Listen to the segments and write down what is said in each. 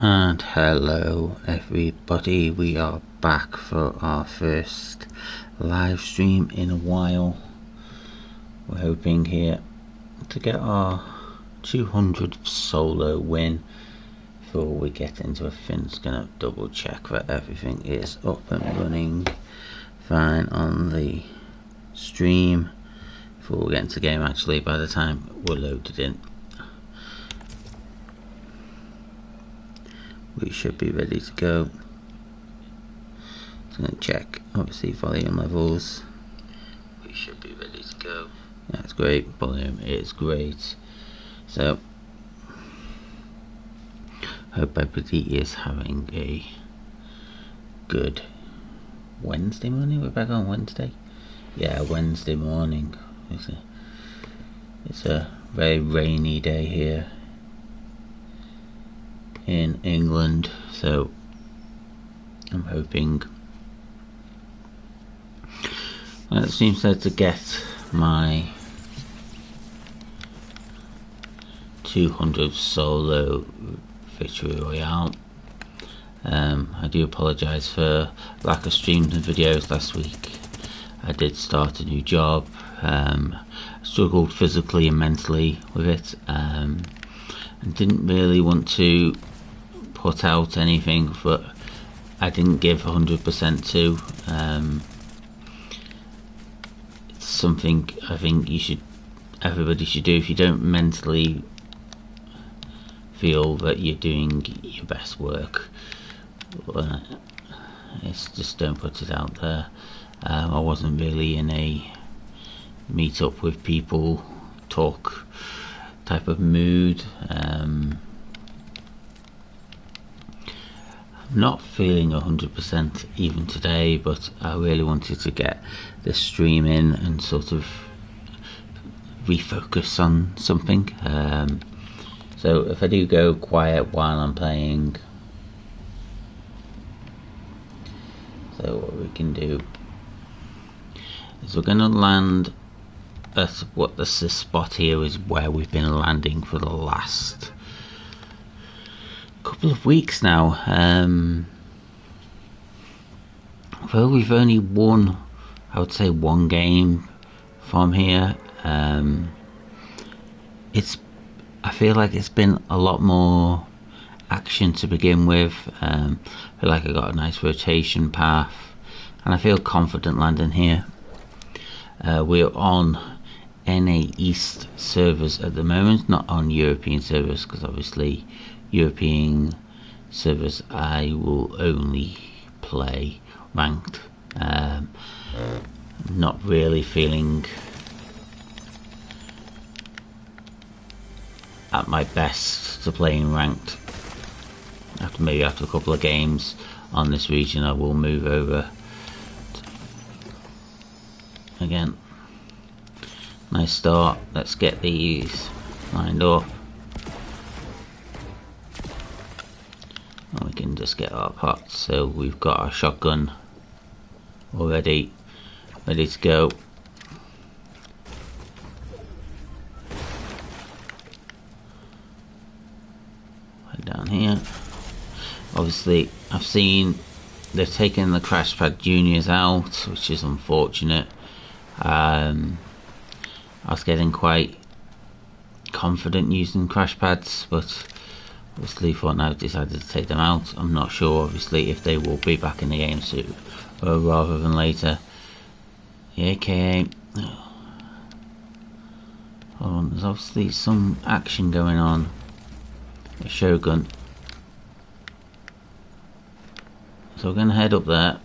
And hello everybody, we are back for our first live stream in a while. We're hoping here to get our 200th solo win. Before we get into it, Finn's gonna double check that everything is up and running fine on the stream before we get into the game. Actually, by the time we're loaded in, we should be ready to go. Just going to check, obviously, volume levels. We should be ready to go. That's great, volume is great. So, hope everybody is having a good Wednesday morning. We're back on Wednesday. Yeah, Wednesday morning. It's a very rainy day here in England, so I'm hoping it seems to get my 200th solo victory royale. I do apologise for lack of streams and videos last week. I did start a new job, struggled physically and mentally with it, and didn't really want to put out anything but I didn't give 100% to. It's something I think everybody should do. If you don't mentally feel that you're doing your best work, it's just don't put it out there. I wasn't really in a meet up with people, talk type of mood. Not feeling 100% even today, but I really wanted to get this stream in and sort of refocus on something. So if I do go quiet while I'm playing, so what we can do is we're going to land at what this spot here is where we've been landing for the last couple of weeks now. Though we've only won, I would say, one game from here, I feel like it's been a lot more action to begin with. I feel like I got a nice rotation path and I feel confident landing here. We're on NA East servers at the moment, not on European servers, because obviously European servers I will only play ranked. Not really feeling at my best to playing ranked. After a couple of games on this region, I will move over again. Nice start. Let's get these lined up. And we can just get our pots. So we've got our shotgun already ready to go. Right down here. Obviously, I've seen they've taken the Crash Pad Juniors out, which is unfortunate. I was getting quite confident using crash pads, but obviously Fortnite decided to take them out. I'm not sure, obviously, if they will be back in the game soon or rather than later. The AKA, hold on, there's obviously some action going on. A Shogun. So we're going to head up there.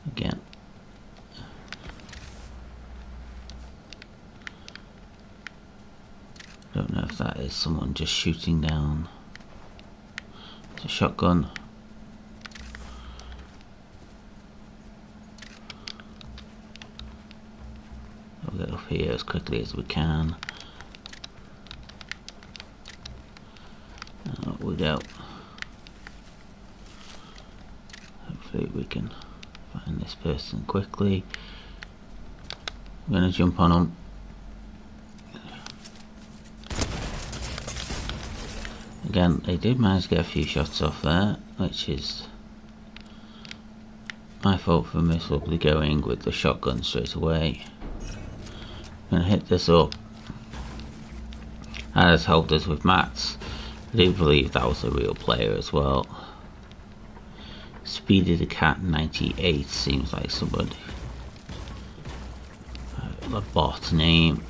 Again. Don't know if that is someone just shooting down. It's a shotgun. We'll get up here as quickly as we can. Up we go. Hopefully we can find this person quickly. I'm going to jump on them. Again, they did manage to get a few shots off there, which is my fault for miserably going with the shotgun straight away. I'm gonna hit this up. That has helped us with mats. I do believe that was a real player as well. Speedy the Cat 98 seems like somebody. A bot name.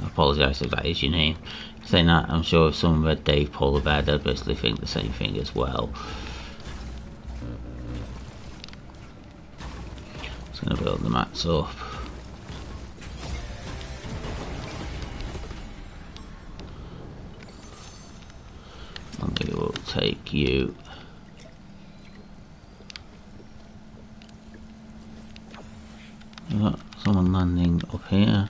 I apologise if that is your name. Saying that, I'm sure if someone read Dave Polar Bear, they'd basically think the same thing as well. Just gonna build the mats up. And we will take you. We've got someone landing up here.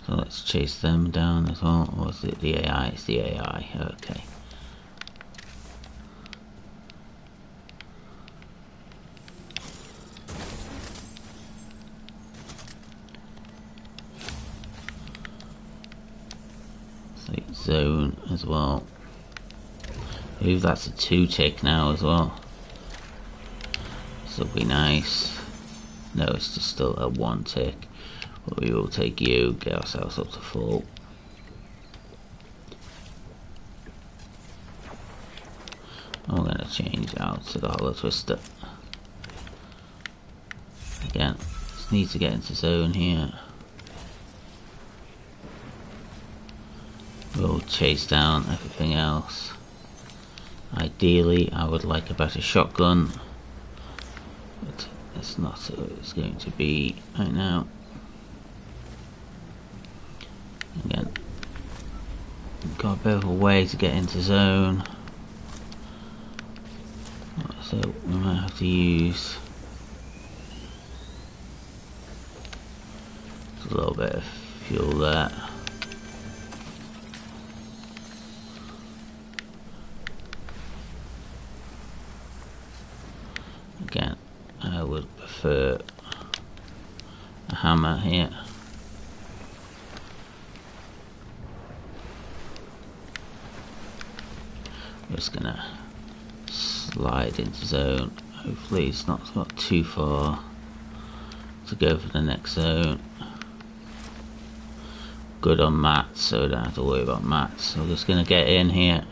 So let's chase them down as well. Or is it the AI? It's the AI. Okay. Safe zone as well. I believe that's a 2-tick now as well. This will be nice. No, it's just still a 1-tick. But we will take you, get ourselves up to full. I'm going to change out to the Hollow Twister. Again, just need to get into zone here. We'll chase down everything else. Ideally, I would like a better shotgun, but it's not so it's going to be right now. Again, got a bit of a way to get into zone, so we might have to use a little bit of fuel there. Again, I would prefer a hammer here. We're just gonna slide into zone. Hopefully it's not too far to go for the next zone. Good on mats, so I don't have to worry about mats. So we're just gonna get in here,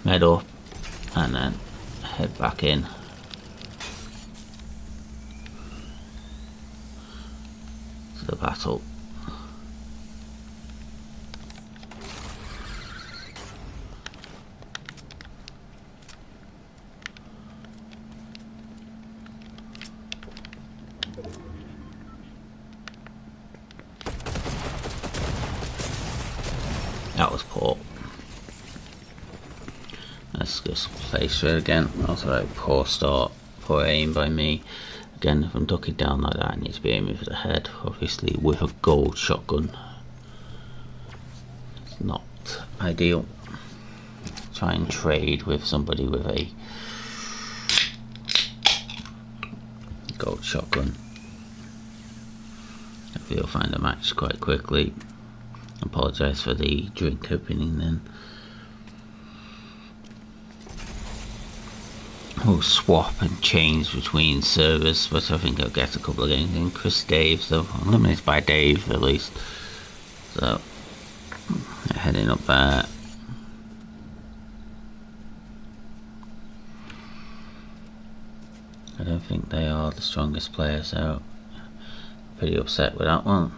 med up, and then head back in. To the battle. That was poor. Let's just play straight again. Also a poor start, poor aim by me. Again, if I'm ducking down like that, I need to be aiming for the head. Obviously with a gold shotgun. It's not ideal. Try and trade with somebody with a gold shotgun. Hopefully you'll find a match quite quickly. Apologise for the drink opening then. We'll swap and change between servers, but I think I'll get a couple of games in. Chris Dave, so I'm limited by Dave at least. So, heading up there. I don't think they are the strongest player, so pretty upset with that one.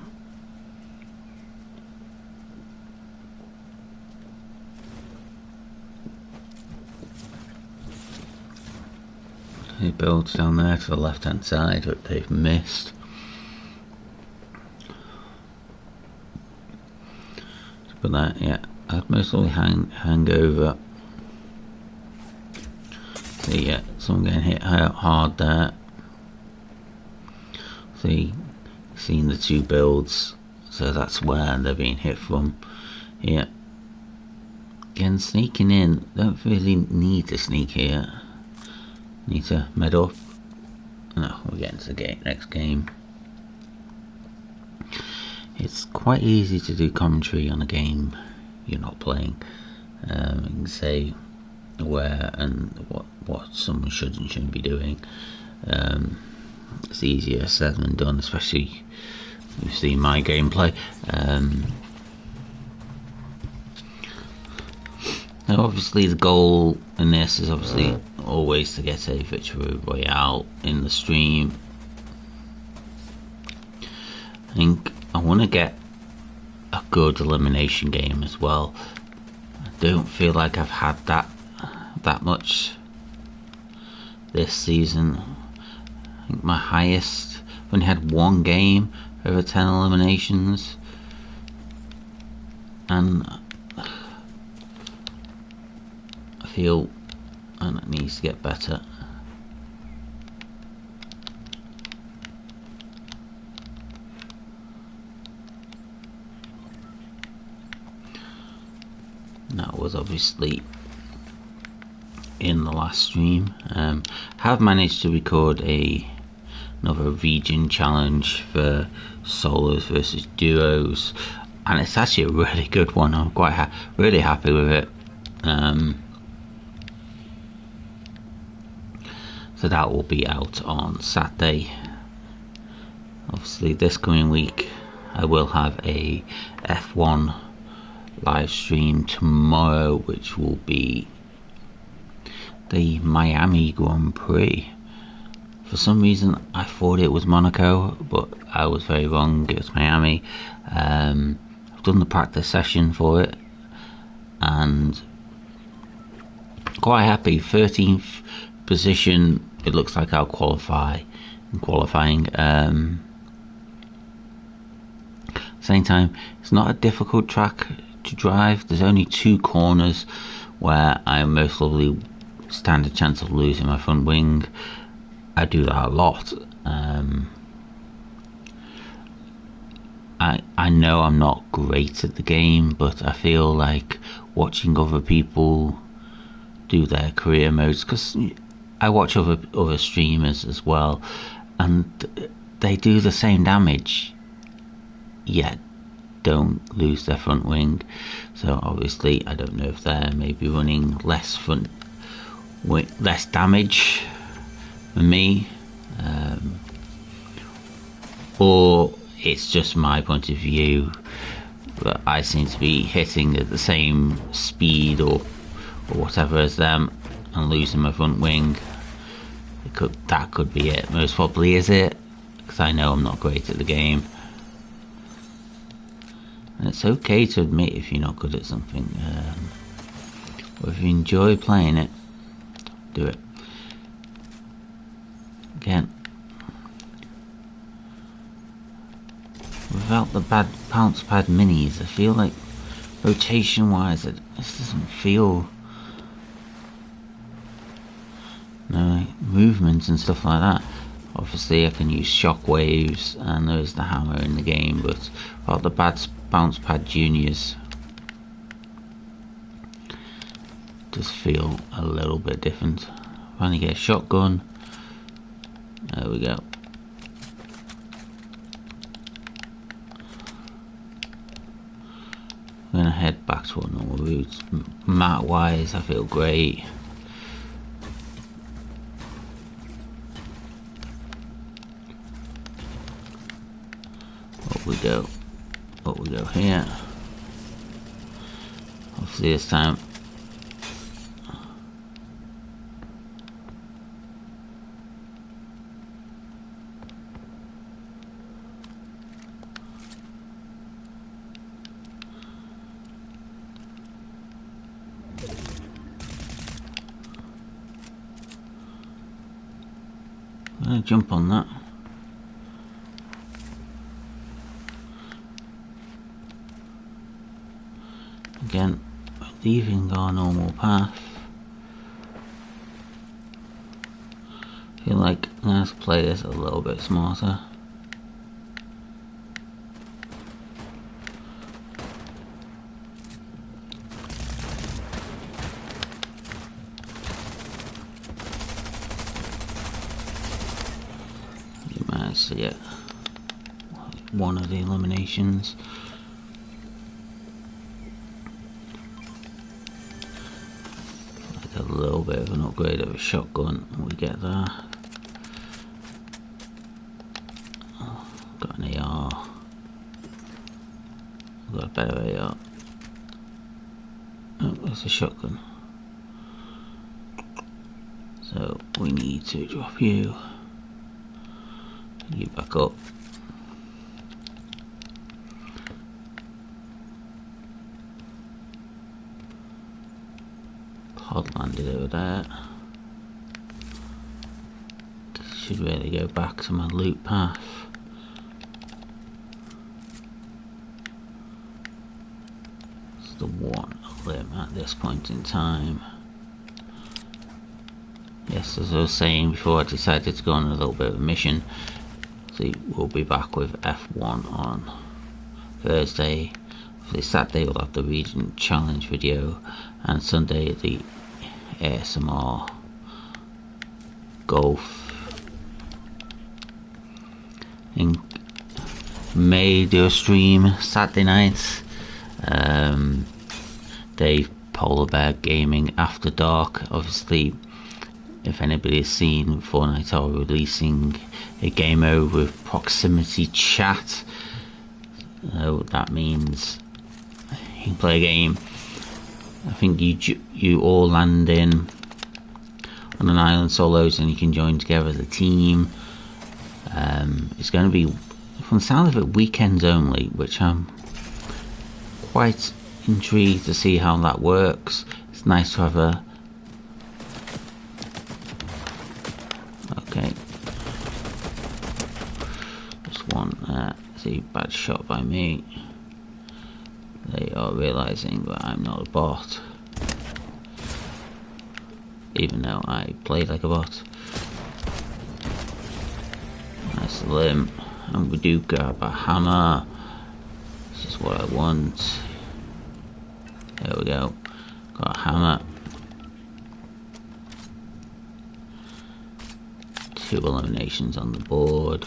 He builds down there to the left hand side, but they've missed. But that, yeah, I'd mostly hang over. So yeah, someone getting hit hard there. See, seen the two builds, so that's where they're being hit from. Yeah. Again, sneaking in, don't really need to sneak here. Need to med up. No, we'll get into the next game. It's quite easy to do commentary on a game you're not playing. You can say where and what someone should and shouldn't be doing. It's easier said than done, especially you've seen my gameplay. Now obviously the goal in this is obviously always to get a victory royale in the stream. I think I want to get a good elimination game as well. I don't feel like I've had that much this season. I think my highest, I've only had one game over 10 eliminations, and I feel and it needs to get better. That was obviously in the last stream. Have managed to record another region challenge for solos versus duos, and it's actually a really good one. I'm quite really happy with it. So that will be out on Saturday. Obviously this coming week I will have a F1 live stream tomorrow, which will be the Miami Grand Prix. For some reason I thought it was Monaco, but I was very wrong. It was Miami. I've done the practice session for it and quite happy. 13th position. It looks like I'll qualify in qualifying. Same time, it's not a difficult track to drive. There's only 2 corners where I most probably stand a chance of losing my front wing. I do that a lot. I know I'm not great at the game, but I feel like watching other people do their career modes, because I watch other streamers as well, and they do the same damage yet don't lose their front wing. So obviously I don't know if they're maybe running less damage than me, or it's just my point of view that I seem to be hitting at the same speed or whatever as them and losing my front wing. That could be it. Most probably is it, because I know I'm not great at the game. And it's okay to admit if you're not good at something, or if you enjoy playing it, do it. Again, without the bad bounce pad minis, I feel like rotation wise it just doesn't feel movements and stuff like that. Obviously I can use shockwaves and there's the hammer in the game, but without the bad bounce pad juniors it does feel a little bit different. Finally get a shotgun. There we go. I'm gonna head back to our normal routes. Map wise I feel great. Up we go here. Obviously this time I'm gonna jump on that. Again, leaving our normal path. I feel like I'm gonna have to play this a little bit smarter. You managed to get one of the eliminations. little bit of an upgrade of a shotgun. We get that. Got an AR. Got a better AR. Oh, there's a shotgun. So we need to drop you. You back up. Pod landed over there. Should really go back to my loot path. It's the one limb at this point in time. Yes, as I was saying before, I decided to go on a little bit of a mission. So we'll be back with F1 on Thursday. For Saturday we'll have the region challenge video, and Sunday the ASMR golf. And may do a stream Saturday night. Dave Polar Bear Gaming After Dark. Obviously, if anybody has seen Fortnite are releasing a game mode with proximity chat. That means you can play a game. I think you all land in on an island solos and you can join together as a team. It's going to be, from the sound of it, weekends only, which I'm quite intrigued to see how that works. It's nice to have a... Okay. Just one see, bad shot by me. They are realizing that I'm not a bot, even though I played like a bot. Nice limb, and we do grab a hammer. This is what I want. There we go. Got a hammer. 2 eliminations on the board.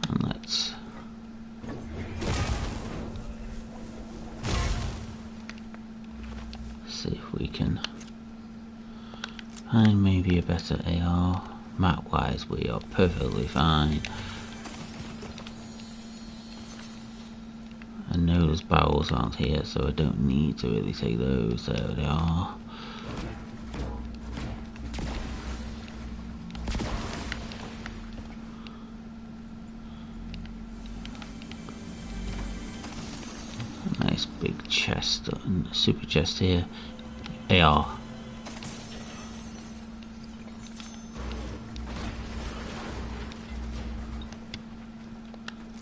And let's see if we can find maybe a better AR. Map wise we are perfectly fine. I know those barrels aren't here, so I don't need to really take those. There they are. Nice big chest and super chest here. AR.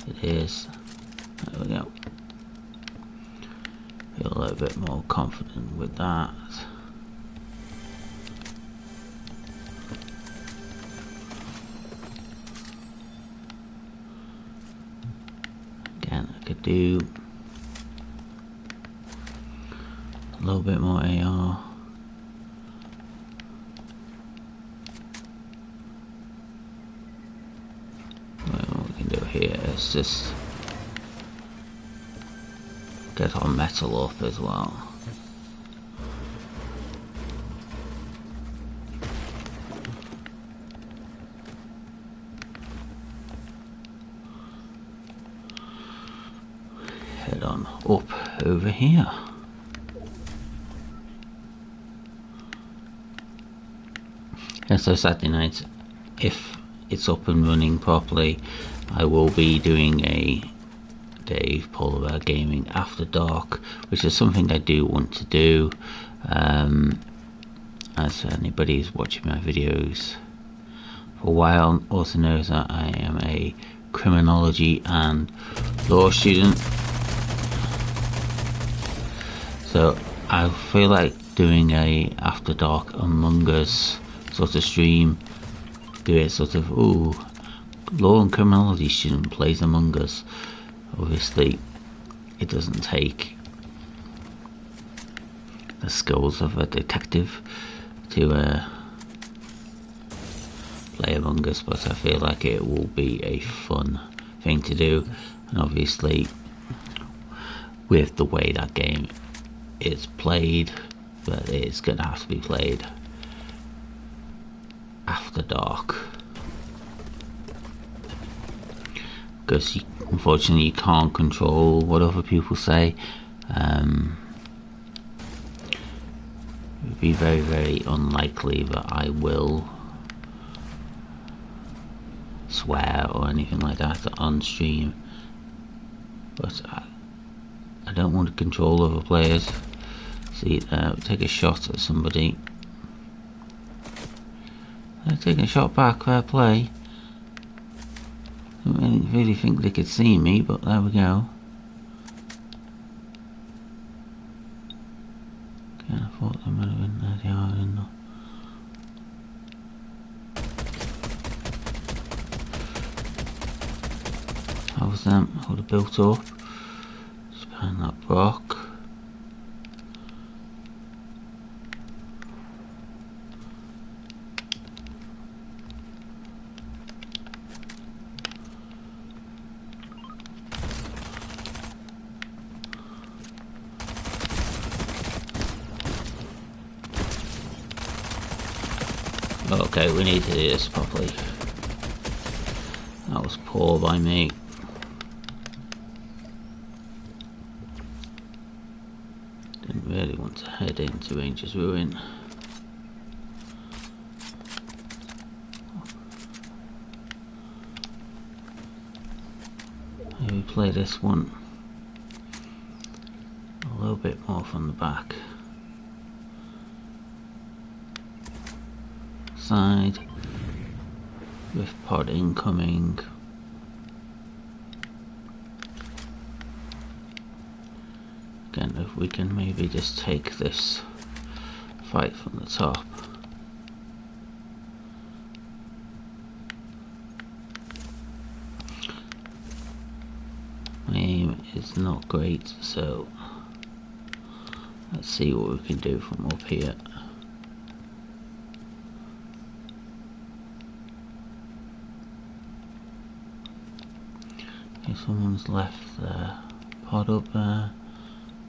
It is. There we go. Feel a little bit more confident with that. Again, I could do a little bit more AR. What we can do here is just get our metal up as well. Head on up over here. And so Saturday night, if it's up and running properly, I will be doing a Dave Polar Bear Gaming After Dark, which is something I do want to do. As anybody who's watching my videos for a while also knows that I am a criminology and law student, so I feel like doing a After Dark Among Us sort of stream. Do it sort of, ooh, law and criminology student plays Among Us. Obviously it doesn't take the skills of a detective to play Among Us, but I feel like it will be a fun thing to do. And obviously with the way that game is played, but it's going to have to be played after dark, because unfortunately you can't control what other people say. It would be very, very unlikely that I will swear or anything like that on stream, but I don't want to control other players. See, take a shot at somebody. They're taking a shot back, fair play. I didn't really think they could see me, but there we go. Okay, I thought they might have been there. They are in there. How was them? How they built up? Just behind that rock. Okay, we need to do this properly. That was poor by me. Didn't really want to head into Ranger's Ruin. Maybe play this one a little bit more from the back. Side with pod incoming. Again, if we can maybe just take this fight from the top. My aim is not great, so let's see what we can do from up here. Someone's left their pod up there.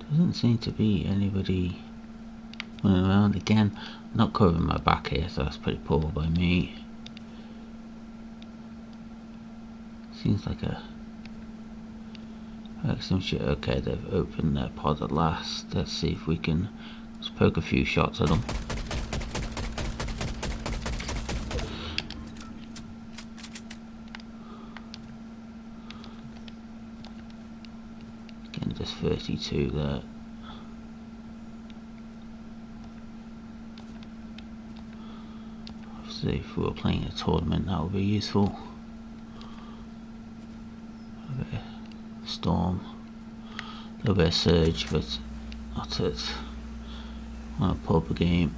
Doesn't seem to be anybody running around. Again, not covering my back here, so that's pretty poor by me. Seems like some shit. Okay, they've opened their pod at last. Let's see if we can just poke a few shots at them. Just 32 there. Obviously, if we were playing a tournament, that would be useful. A bit of storm, a little bit of surge, but not it. On a pub game.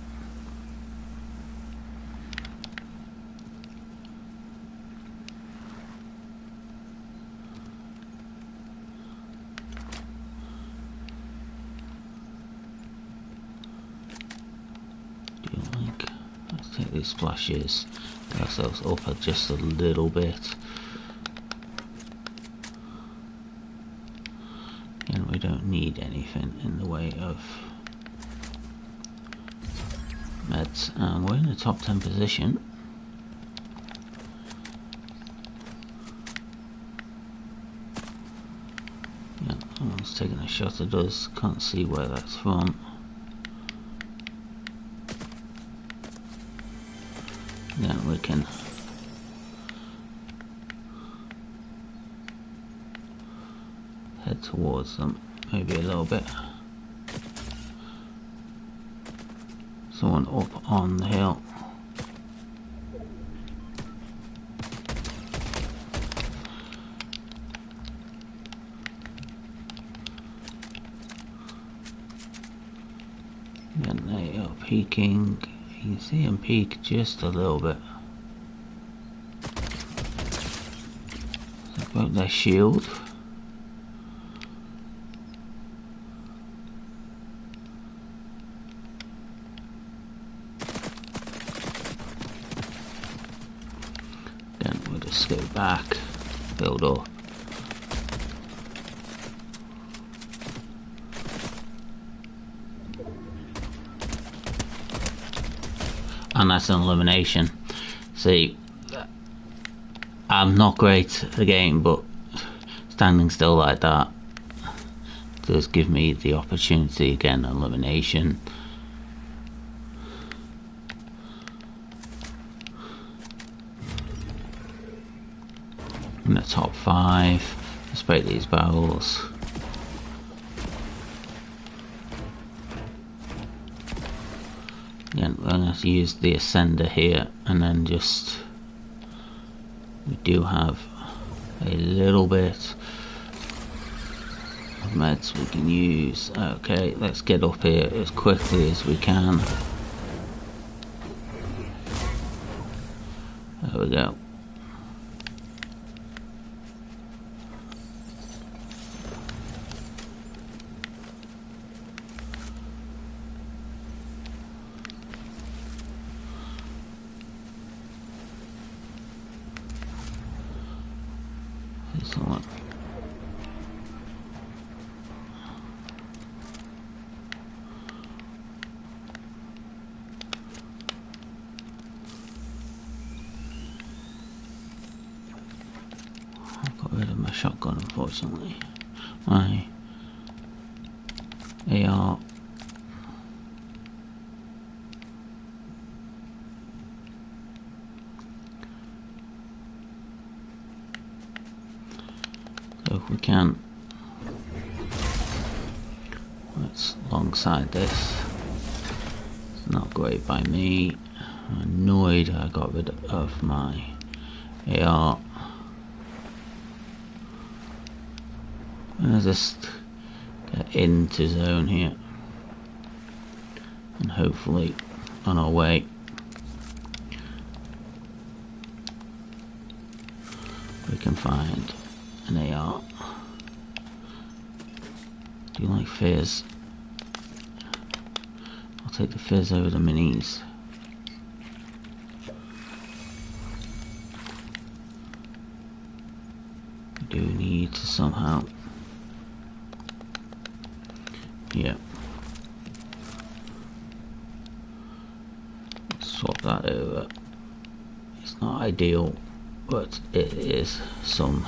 Take these splashes, get ourselves up just a little bit. And we don't need anything in the way of meds. And we're in the top 10 position. Yeah, someone's taking a shot at us, can't see where that's from. Then we can head towards them, maybe a little bit. Someone up on the hill. Then they are peeking. You can see him peek just a little bit. About their shield. Then we'll just go back, build up. and that's an elimination. See, I'm not great at the game, but standing still like that does give me the opportunity. Again, elimination. In the top 5, let's break these barrels. Again, we're going to use the ascender here, and then just, we do have a little bit of meds we can use. Okay, let's get up here as quickly as we can. There we go. Excellent. I've got rid of my shotgun, unfortunately. My AR. So if we can, let's alongside this. It's not great by me. I'm annoyed I got rid of my AR. I'll just get into zone here, and hopefully on our way we can find an AR. Do you like fizz? I'll take the fizz over the minis. We do need to somehow, yeah, swap that over. It's not ideal, but it is some.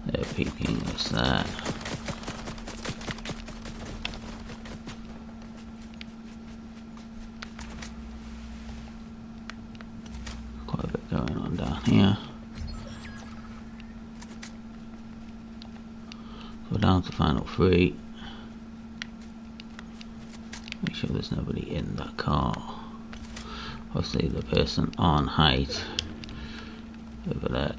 They're peeking us there. Quite a bit going on down here. Go down to final 3. Make sure there's nobody in that car. Obviously the person on height over there.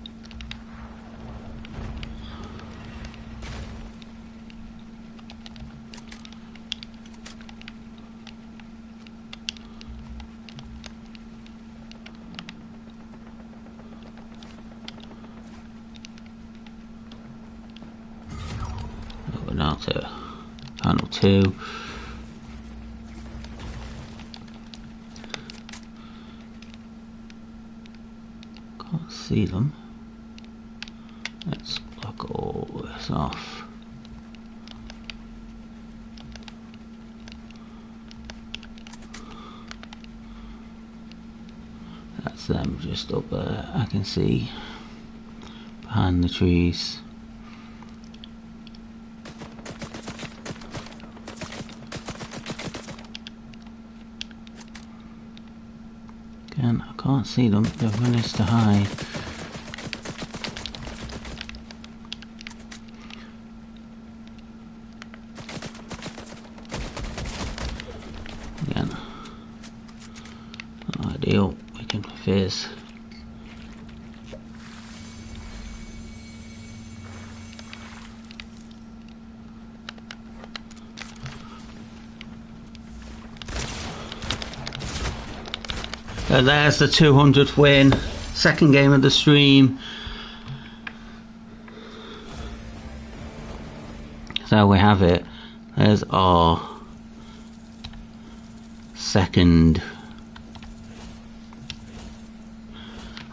Over now to panel 2. Can't see them. Let's block all this off. That's them just up there. I can see behind the trees. Again, I can't see them. They've managed to hide. Again, not ideal. We can fizz. So there's the 200th win, second game of the stream. So we have it. There's our second,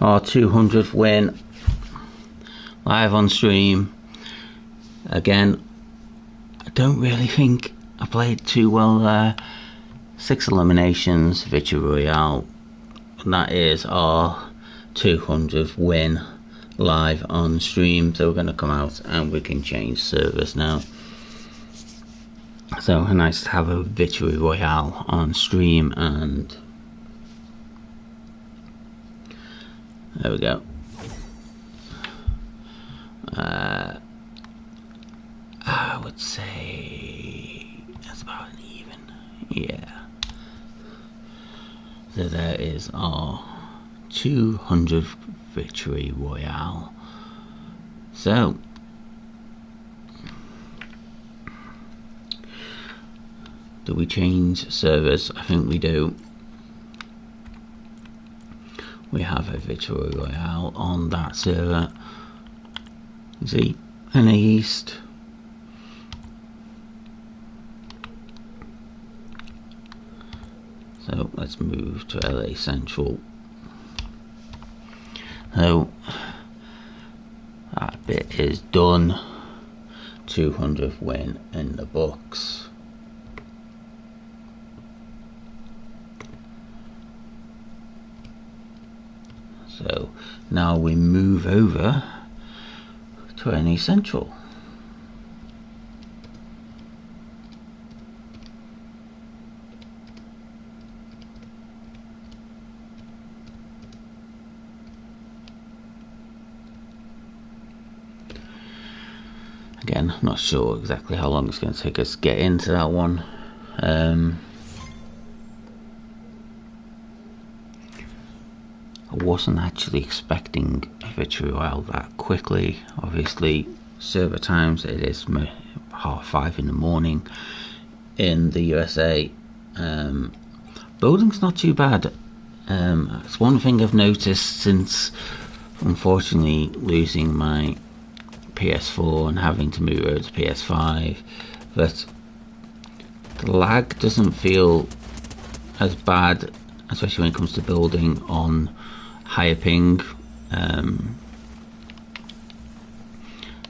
our 200th win live on stream. Again, I don't really think I played too well there. 6 eliminations, victory royale. And that is our 200th win live on stream. So we're going to come out and we can change servers now. So nice to have a victory royale on stream, and there we go. I would say that's about an even. Yeah. So there is our 200th victory royale. So do we change servers? I think we do. We have a victory royale on that server. You see, in the east. So let's move to LA Central. So that bit is done. 200th win in the books. So now we move over to LA Central. Again, I'm not sure exactly how long it's going to take us to get into that one. I wasn't actually expecting a victory royale that quickly. Obviously, server times, it is 5:30 in the morning in the USA. Building's not too bad. It's one thing I've noticed since, unfortunately, losing my PS4 and having to move over to PS5, that the lag doesn't feel as bad, especially when it comes to building on higher ping,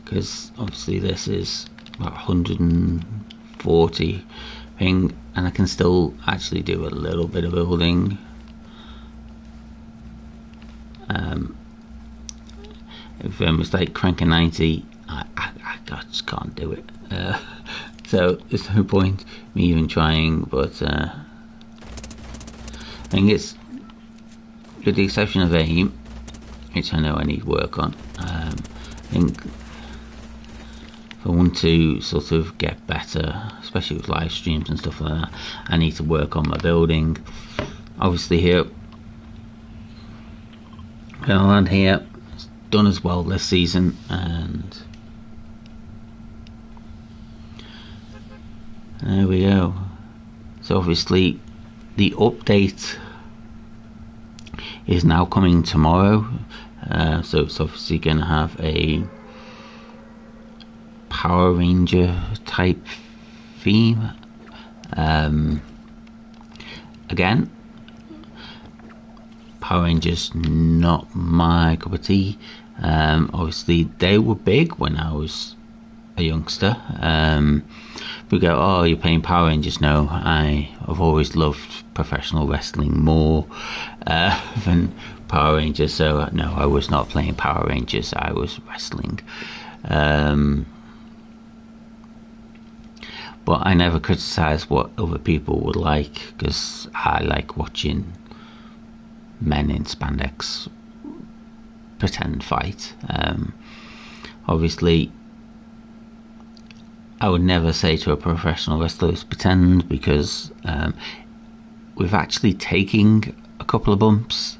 because obviously this is about 140 ping, and I can still actually do a little bit of building. If it's like cranking 90, I just can't do it. So there's no point me even trying. But I think it's, with the exception of aim, which I know I need work on. I think if I want to sort of get better, especially with live streams and stuff like that, I need to work on my building. Obviously here, gonna land here. It's done as well this season, and there we go. So obviously the update is now coming tomorrow, so it's obviously going to have a Power Ranger type theme. Again, Power Rangers not my cup of tea. Obviously they were big when I was a youngster. We go, oh, you're playing Power Rangers? No, I've always loved professional wrestling more than Power Rangers. So no, I was not playing Power Rangers, I was wrestling. But I never criticise what other people would like, because I like watching men in spandex pretend fight. Obviously I would never say to a professional wrestler it's pretend, because with actually taking a couple of bumps,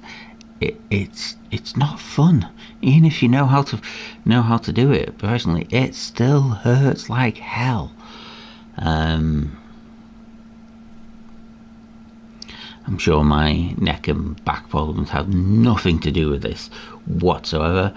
it's not fun. Even if you know how to do it professionally, it still hurts like hell. I'm sure my neck and back problems have nothing to do with this whatsoever.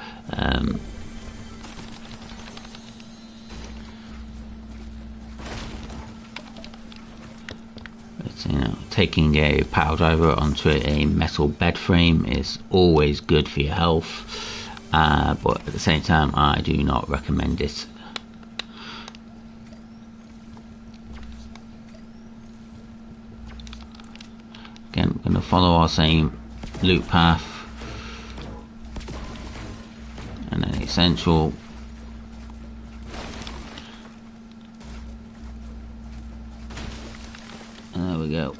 Taking a power driver onto a metal bed frame is always good for your health, but at the same time I do not recommend it. Again, we're going to follow our same loop path, and then essential. There we go.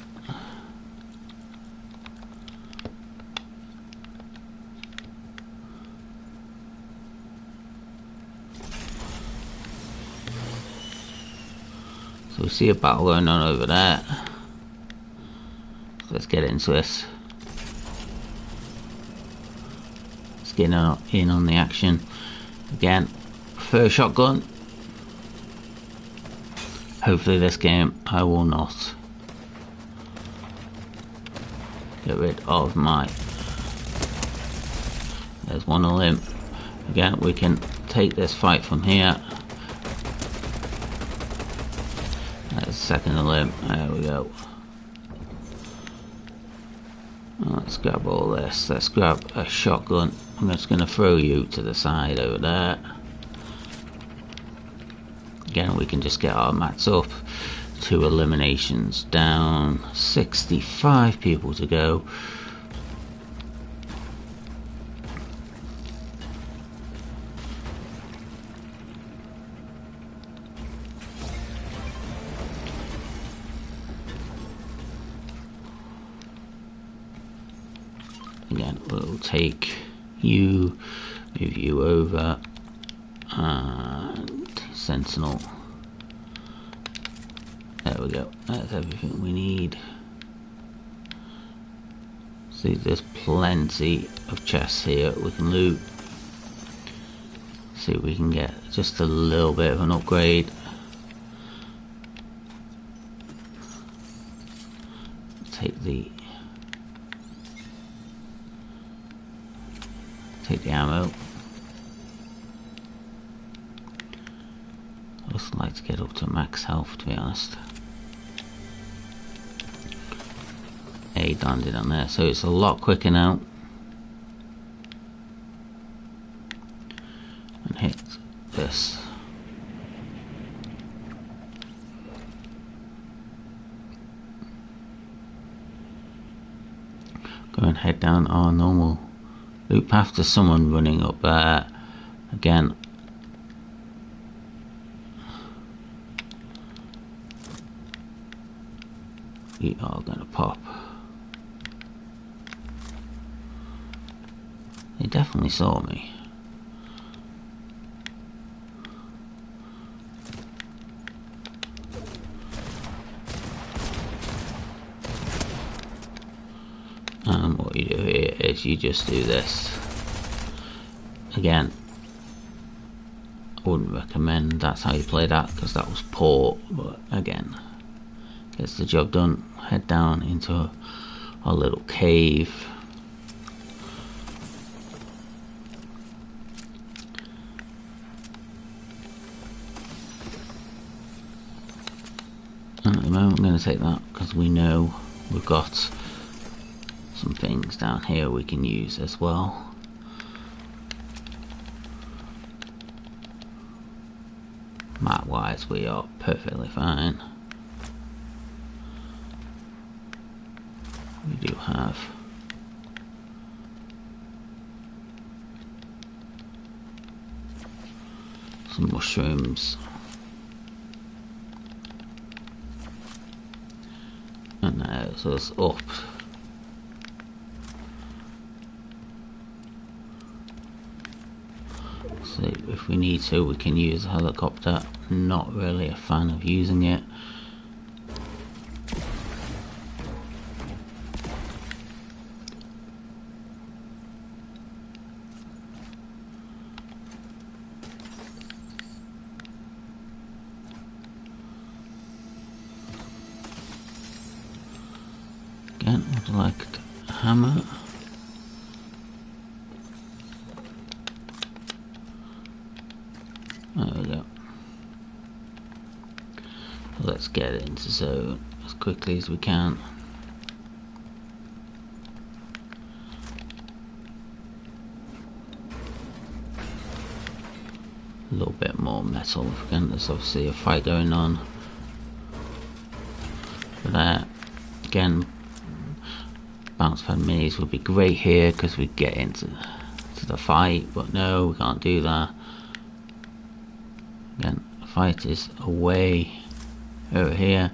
So we see a battle going on over there. So let's get into this. Let's get in on the action. Again, first shotgun. Hopefully this game I will not get rid of my... There's one limb. Again, we can take this fight from here. There's second limb. There we go. Let's grab all this. Let's grab a shotgun. I'm just going to throw you to the side over there. Again, we can just get our mats up. 2 eliminations down. 65 people to go. Again, we'll take you, move you over, and Sentinel. There we go. That's everything we need. See, there's plenty of chests here we can loot. See if we can get just a little bit of an upgrade. Take the ammo. I just like to get up to max health, to be honest. A landed on there, so it's a lot quicker now. And hit this. Go and head down our normal loop path. To someone running up there. Again, we are going to pop. They definitely saw me. And what you do here is you just do this. Again, I wouldn't recommend that's how you play that, because that was poor, but again, gets the job done. Head down into our little cave. And at the moment I'm going to take that because we know we've got some things down here we can use as well. Map wise we are perfectly fine. We do have some mushrooms. And there's us up. So if we need to, we can use a helicopter. Not really a fan of using it. Again, would like a hammer. There we go. Let's get into zone as quickly as we can. A little bit more metal. Again, there's obviously a fight going on. But again, bounce pad minis would be great here because we get into the fight, but no, we can't do that. Again, the fight is away over here.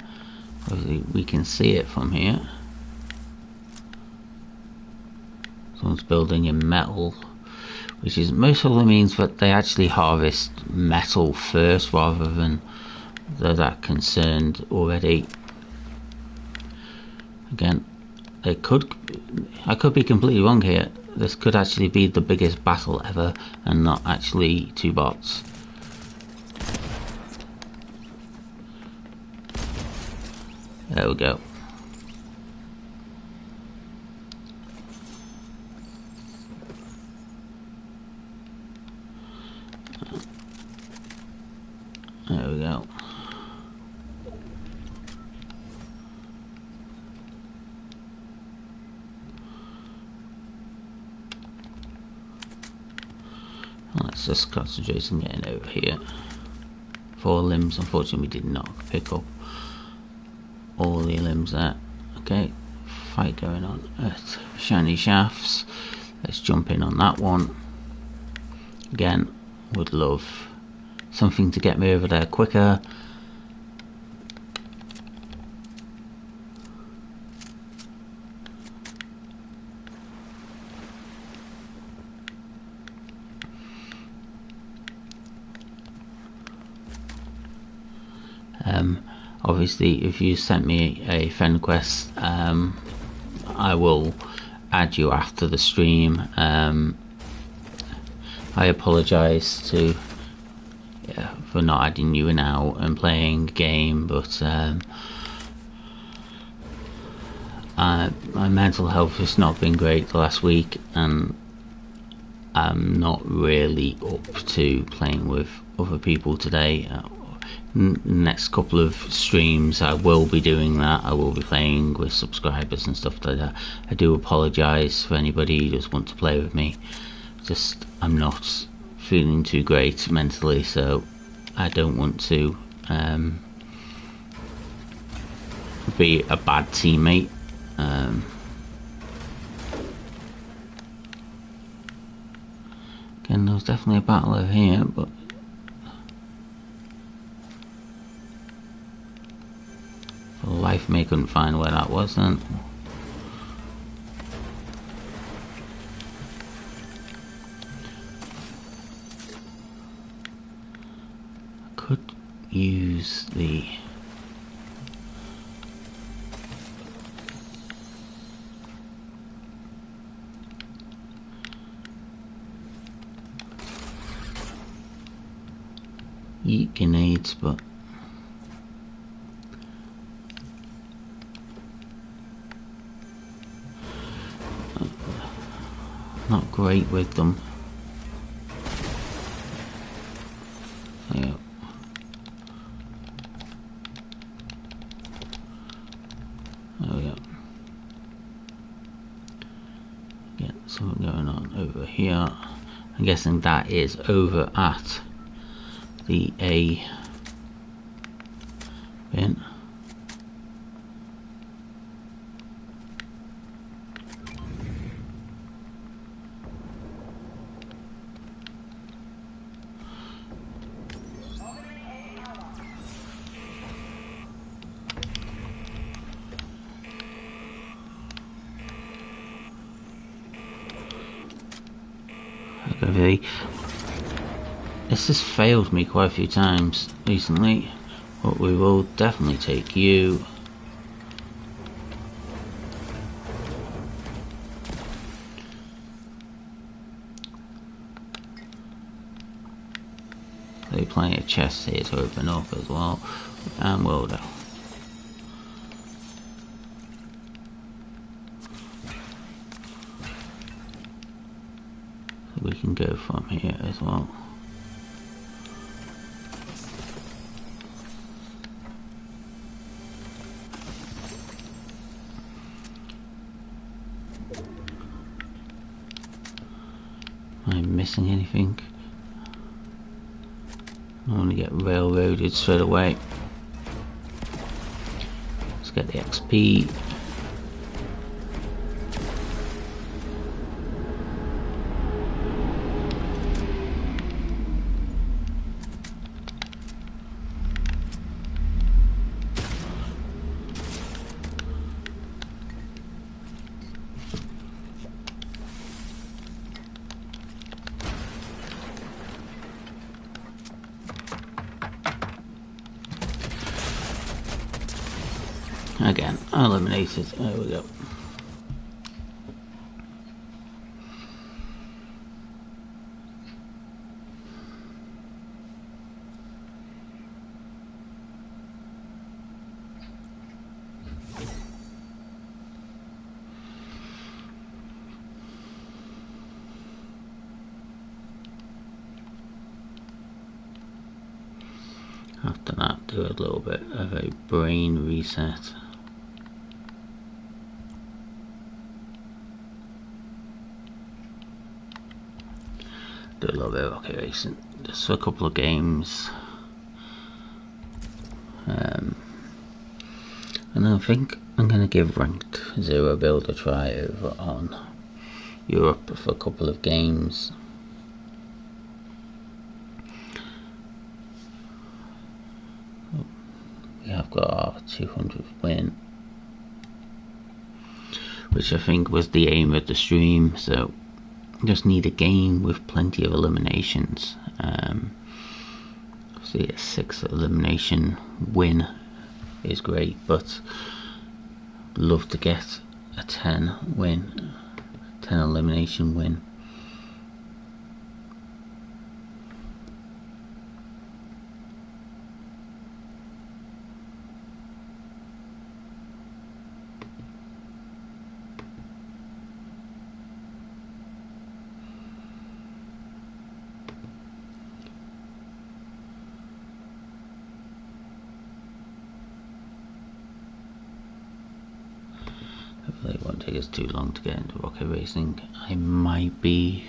Obviously, we can see it from here. Someone's building in metal, which is most probably means that they actually harvest metal first rather than they're that concerned already. Again, I could be completely wrong here. This could actually be the biggest battle ever and not actually two bots. There we go. There we go. Let's just concentrate on getting over here. 4 limbs, unfortunately we did not pick up all the limbs there. Okay, fight going on at Shiny Shafts. Let's jump in on that one. Again, would love something to get me over there quicker. Obviously, if you sent me a friend request, I will add you after the stream. I apologise for not adding you now and playing a game, but my mental health has not been great the last week, and I'm not really up to playing with other people today. Next couple of streams I will be doing that. I will be playing with subscribers and stuff like that. I do apologise for anybody who does want to play with me. Just I'm not feeling too great mentally, so I don't want to be a bad teammate. Again, there was definitely a battle over here, but for the life of me couldn't find where that was then. I could use the yeet grenades, but not great with them. Yeah. There we go. Get something going on over here. I'm guessing that is over at the A bin. Okay. This has failed me quite a few times recently, but we will definitely take you. There's plenty of chests here to open up as well, and will do. We can go from here as well. Am I missing anything? I want to get railroaded straight away. Let's get the XP. Again, eliminated. There we go. After that, do a little bit of a brain reset. Do a little bit of rocket racing, just for a couple of games. And I think I'm going to give Ranked Zero Build a try over on Europe for a couple of games. We have got our 200th win, which I think was the aim of the stream, so just need a game with plenty of eliminations. Obviously a 6 elimination win is great, but love to get a 10 elimination win. It won't take us too long to get into rocket racing. I might be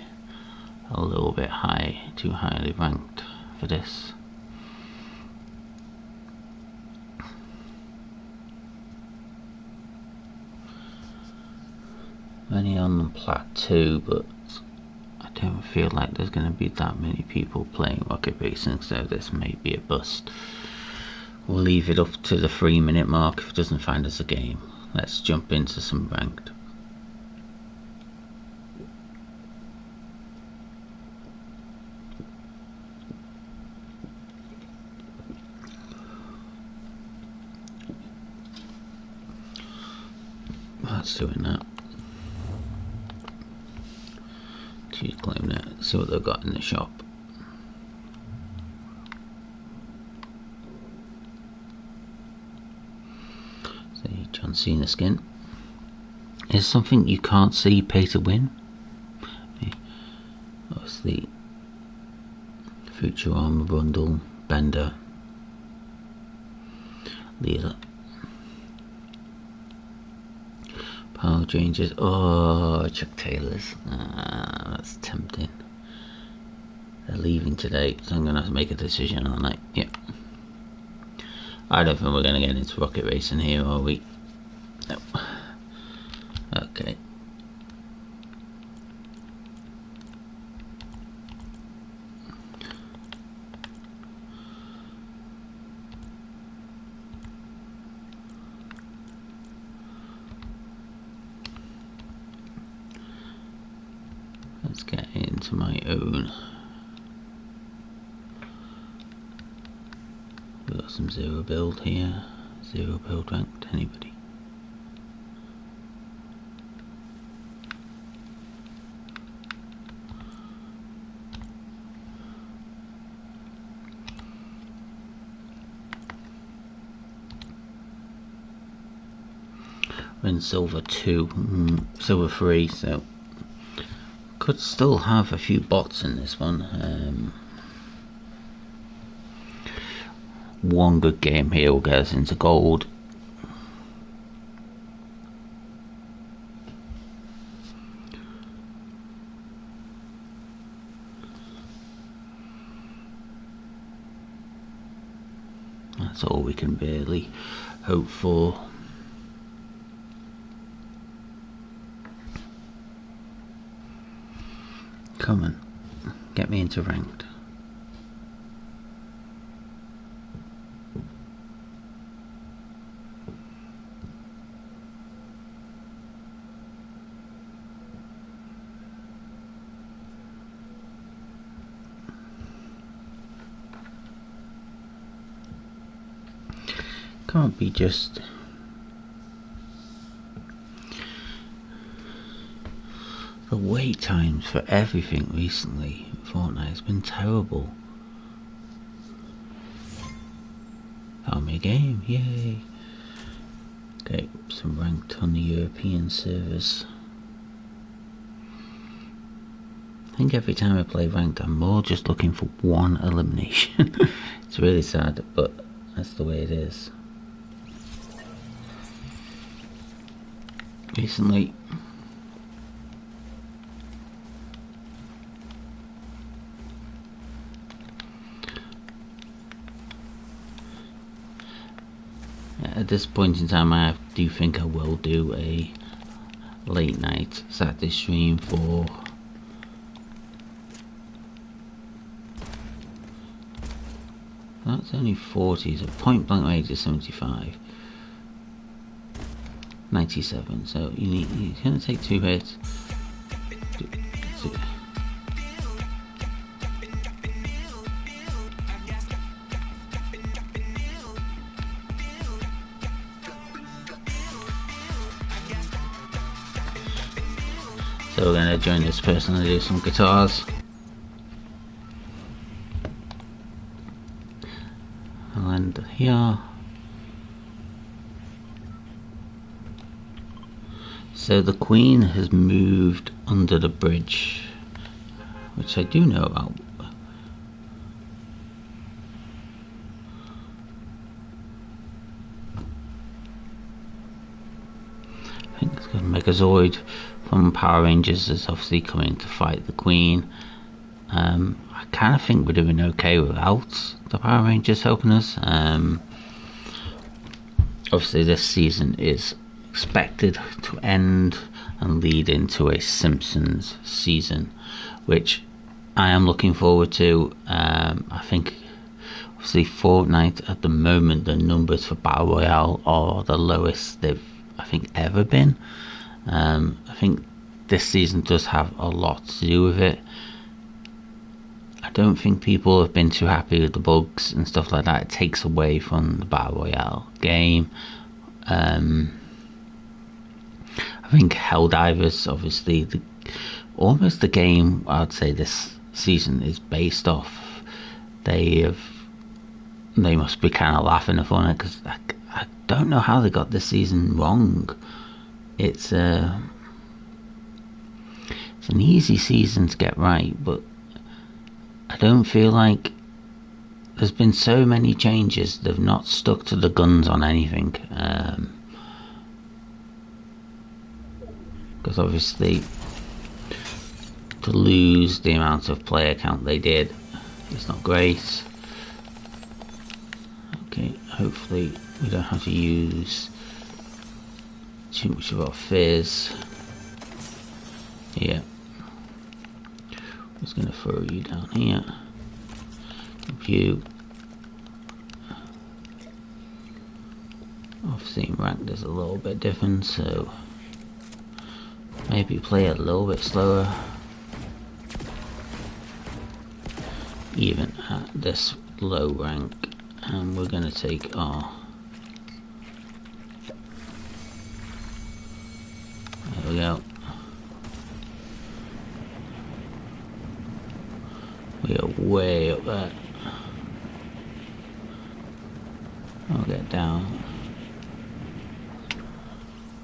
a little bit too highly ranked for this. Only on Plateau, but I don't feel like there's going to be that many people playing rocket racing, so this may be a bust. We'll leave it up to the 3-minute mark if it doesn't find us a game. Let's jump into some ranked. That's doing that. She's claiming it. See what they've got in the shop. See, John Cena skin. Is something you can't see pay to win? Obviously, Future Armor Bundle, Bender, Leader, Power Rangers. Oh, Chuck Taylor's. That's tempting. They're leaving today, so I'm gonna have to make a decision on that. Yeah. I don't think we're gonna get into rocket racing here, are we? No. Okay. Let's get into my own. We've got some zero build here. Zero build ranked. Anybody? We're in silver 2, silver 3, so could still have a few bots in this one. One good game here will get us into gold. That's all we can really hope for. Come on, get me into ranked. Can't be just the wait times for everything recently. Fortnite has been terrible. Found me a game, yay! Okay, some ranked on the European servers. I think every time I play ranked, I'm more just looking for one elimination. It's really sad, but that's the way it is. Recently, at this point in time, I do think I will do a late night Saturday stream for that's only 40, so point blank range is 75. 97, so you're gonna take 2 hits. So we're gonna join this person and do some guitars. I'll land here. So the Queen has moved under the bridge, which I do know about. I think it's got a Megazord from Power Rangers is obviously coming to fight the Queen. I kind of think we're doing okay without the Power Rangers helping us. Obviously this season is expected to end and lead into a Simpsons season, which I am looking forward to. I think obviously Fortnite at the moment, the numbers for Battle Royale are the lowest they've I think ever been. I think this season does have a lot to do with it. I don't think people have been too happy with the bugs and stuff like that. It takes away from the Battle Royale game. I think Helldivers, obviously, almost the game I'd say this season is based off. They must be kind of laughing upon it because I don't know how they got this season wrong. It's an easy season to get right, but I don't feel like there's been so many changes. They've not stuck to the guns on anything. Because obviously to lose the amount of player count they did, it's not great. Okay, hopefully we don't have to use too much of our fizz. Yeah, I'm just gonna throw you down here. You obviously in rank there's a little bit different, so maybe play it a little bit slower. Even at this low rank, and we're gonna take our, there we go. We are way up there. I'll get down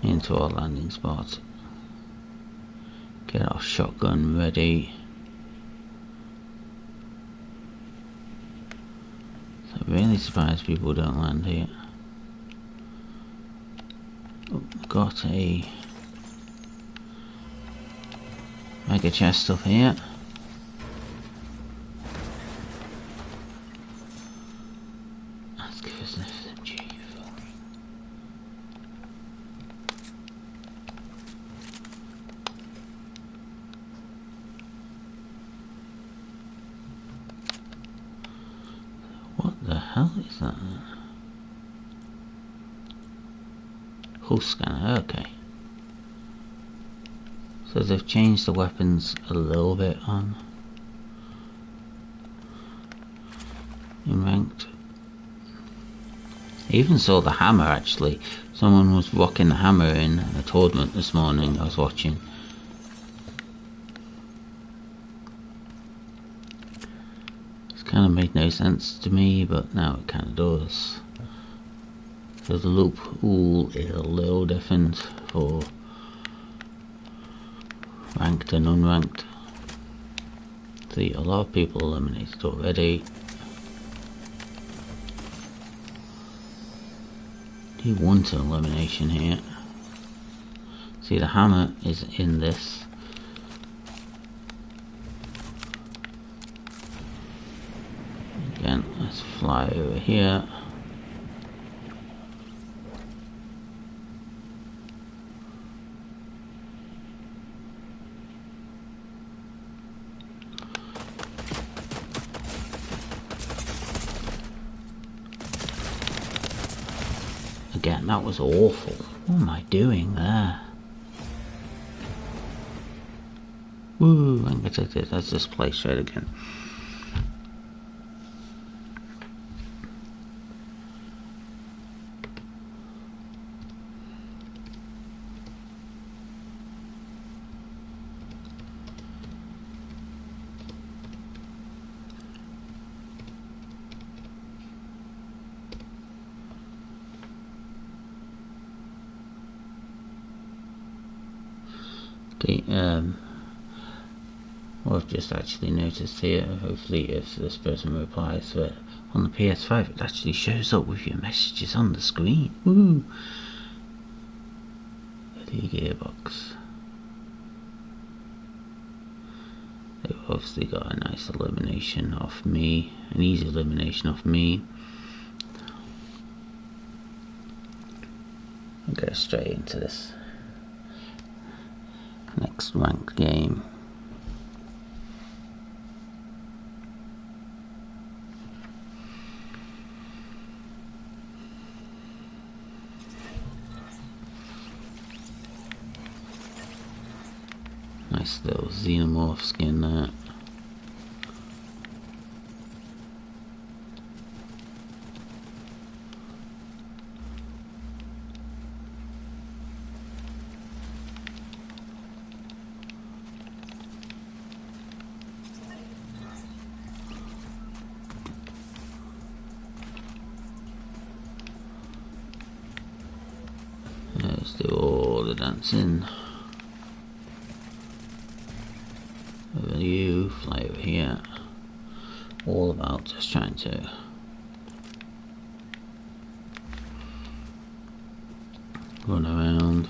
into our landing spot. Get our shotgun ready. So I'm really surprised people don't land here. Oh, got a mega chest up here. Let's give us an SMG. What the hell is that? Hull scanner, okay. So they've changed the weapons a little bit on in ranked. I even saw the hammer actually. Someone was rocking the hammer in a tournament this morning I was watching. It's kind of made no sense to me, but now it kind of does. So the loophole is a little different for ranked and unranked. See, a lot of people eliminated already. Do you want an elimination here? See, the hammer is in this. Again, let's fly over here. Again, that was awful. What am I doing there? Woo, I'm gonna take this. Let's just play straight again. Okay, what I've just actually noticed here, hopefully if this person replies to it, on the PS5 it actually shows up with your messages on the screen. Woo! The gearbox. They've obviously got a nice elimination off me, an easy elimination off me. I'll go straight into this next ranked game. Nice little xenomorph skin there. Let's do all the dancing. Over you, fly over here. All about just trying to run around.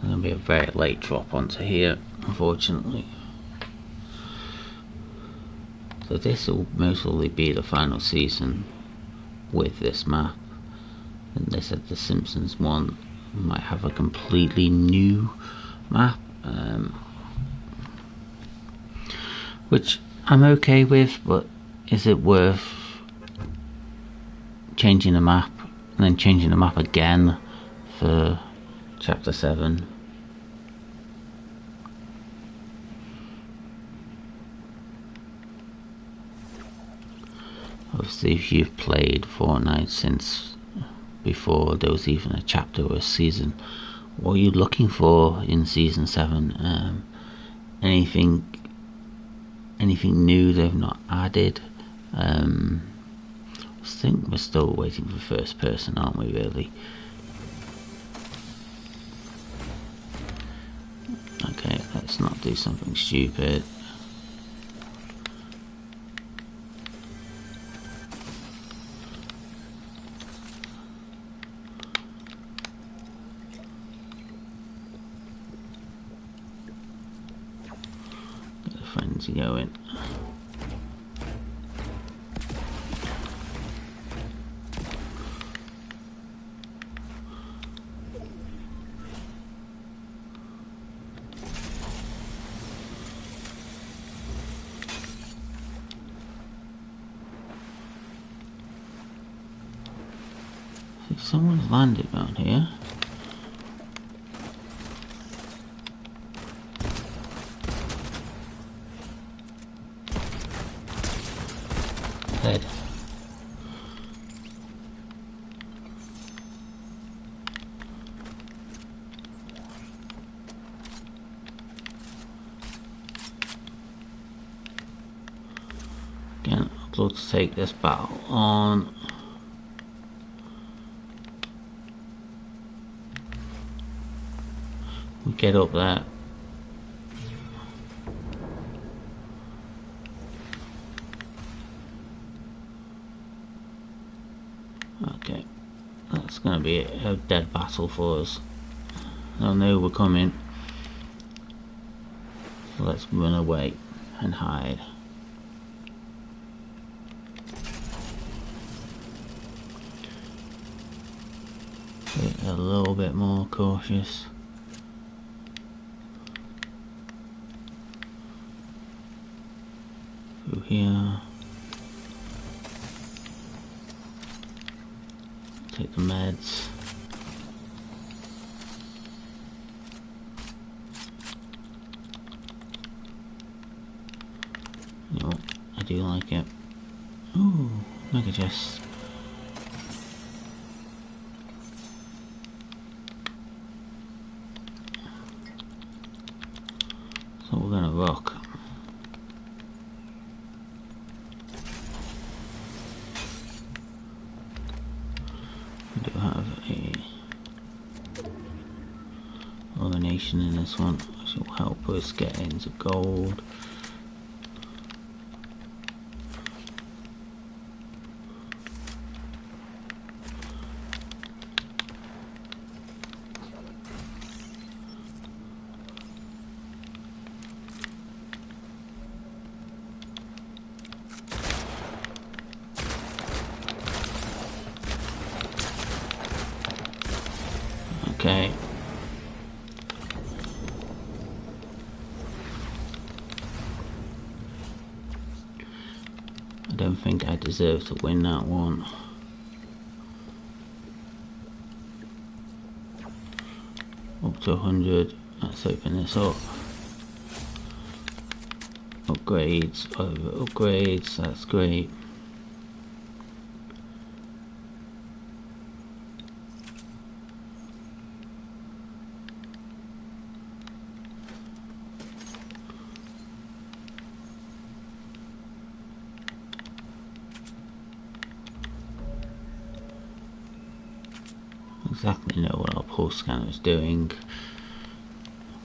There'll be a very late drop onto here, unfortunately. So this will most likely be the final season with this map. And they said the Simpsons one might have a completely new map, which I'm okay with, but is it worth changing the map and then changing the map again for Chapter 7? Obviously, if you've played Fortnite since before there was even a chapter or a season. What are you looking for in season 7? Anything new they've not added? I think we're still waiting for first person, aren't we, really? Okay, let's not do something stupid. Get the frenzy going. Someone's landed around here. Dead. Again, I'd love to take this battle on. We get up there. Okay, that's gonna be a dead battle for us. They'll know we're coming. So let's run away and hide. Be a little bit more cautious. Through here. Take the meds. You know, I do like it. Ooh, mega chest. So we're gonna rock. We do have a elimination in this one, which will help us get into gold. Okay. I don't think I deserve to win that one. Up to 100. Let's open this up. Upgrades over upgrades. That's great. Exactly know what our pulse scanner is doing.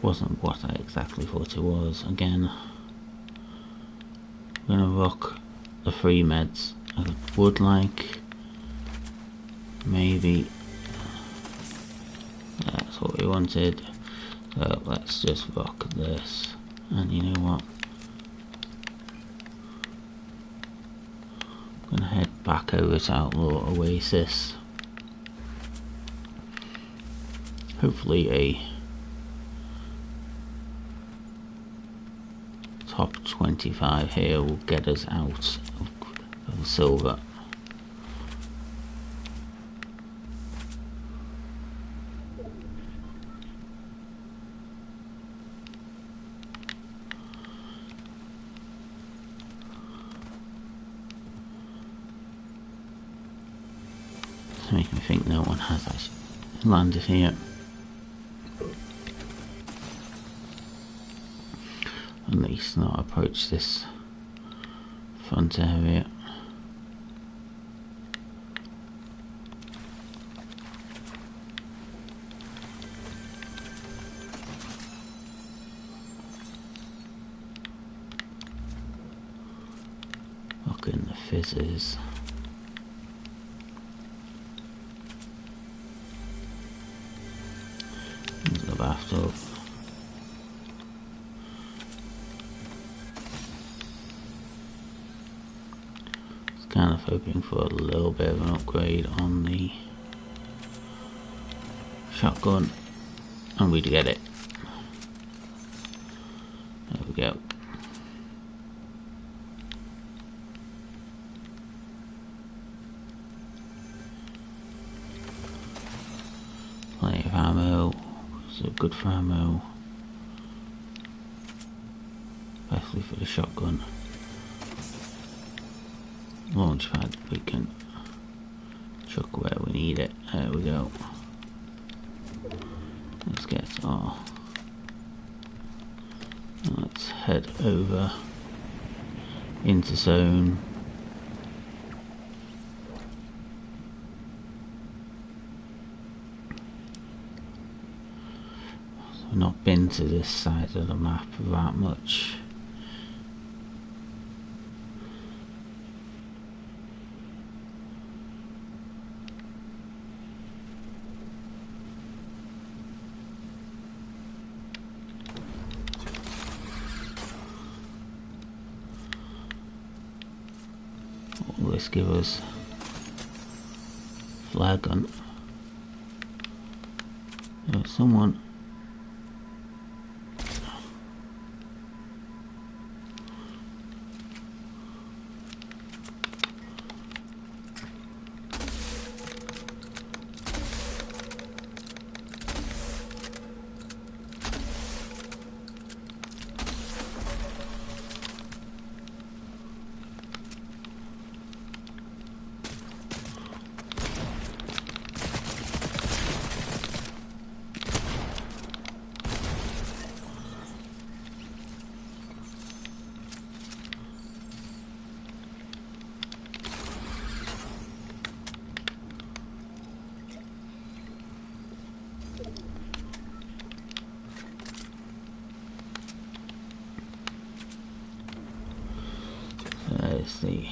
Wasn't what I exactly thought it was. Again, we're gonna rock the free meds. I would like maybe that's what we wanted. So let's just rock this. And you know what? I'm gonna head back over to Outlaw Oasis. Hopefully a top 25 here will get us out of silver. making me think no one has actually landed here. At least not approach this front area. Look in the fizzes. Into the bathtub. Kind of hoping for a little bit of an upgrade on the shotgun, and we'd get it. There we go. Plenty of ammo, so good for ammo, especially for the shotgun. Launch pad, we can chuck where we need it. There we go. Let's get our... Let's head over into zone. I've not been to this side of the map that much. Will this give us flag gun? There's someone. Let's see.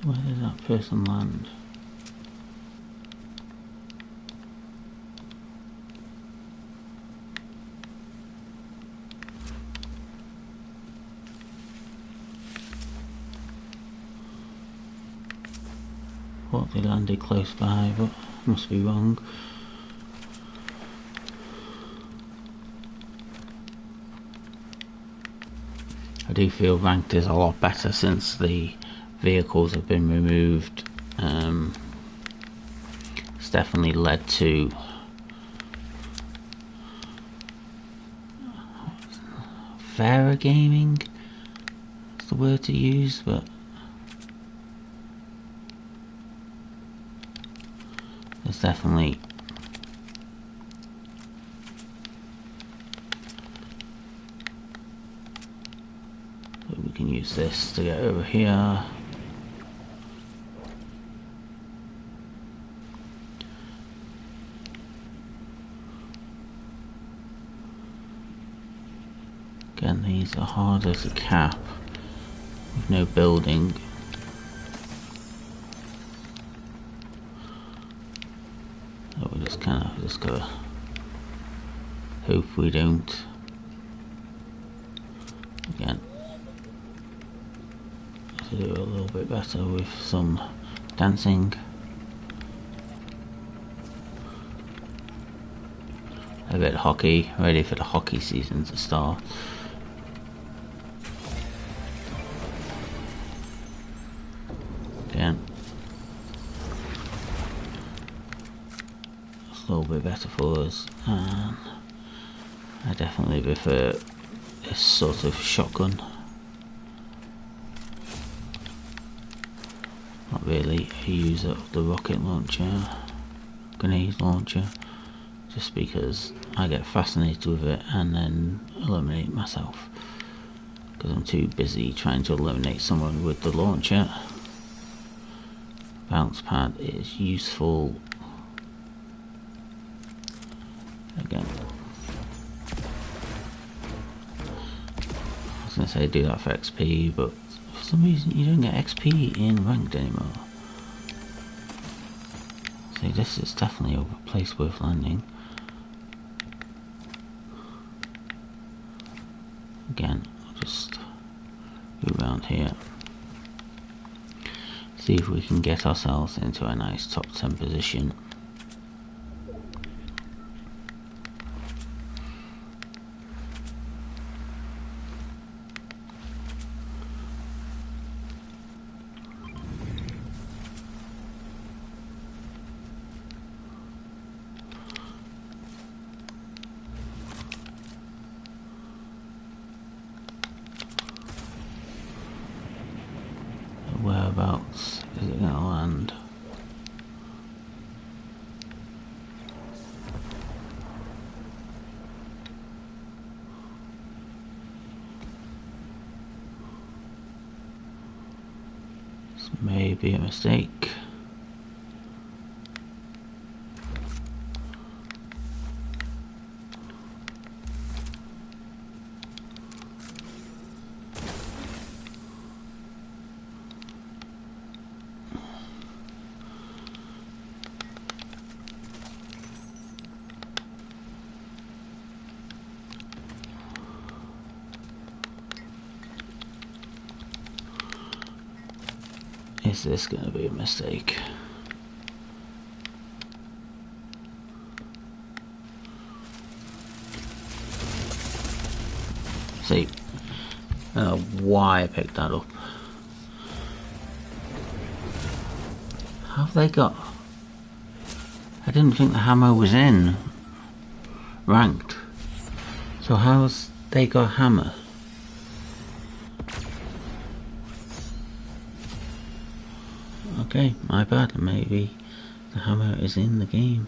So where did that person land? Thought they landed close by, but must be wrong. I do feel ranked is a lot better since the vehicles have been removed. It's definitely led to fairer gaming. That's the word to use, but there's definitely we can use this to get over here. Again, these are hard as a cap with no building. So we just gotta hope we don't. Again, to do a little bit better with some dancing. A bit of hockey, ready for the hockey season to start. Again, a little bit better for us, and I definitely prefer this sort of shotgun. Not really a user of the rocket launcher, grenade launcher, just because I get fascinated with it and then eliminate myself, because I'm too busy trying to eliminate someone with the launcher. Bounce pad is useful. Again, I was going to say do that for XP, but for some reason you don't get XP in ranked anymore. See, this is definitely a place worth landing. Again, I'll just go around here. See if we can get ourselves into a nice top 10 position. Whereabouts is it going to land? This may be a mistake. Is this going to be a mistake? See, I don't know why I picked that up. How have they got? I didn't think the hammer was in ranked. So how's they got hammer? Okay, my bad. Maybe the hammer is in the game.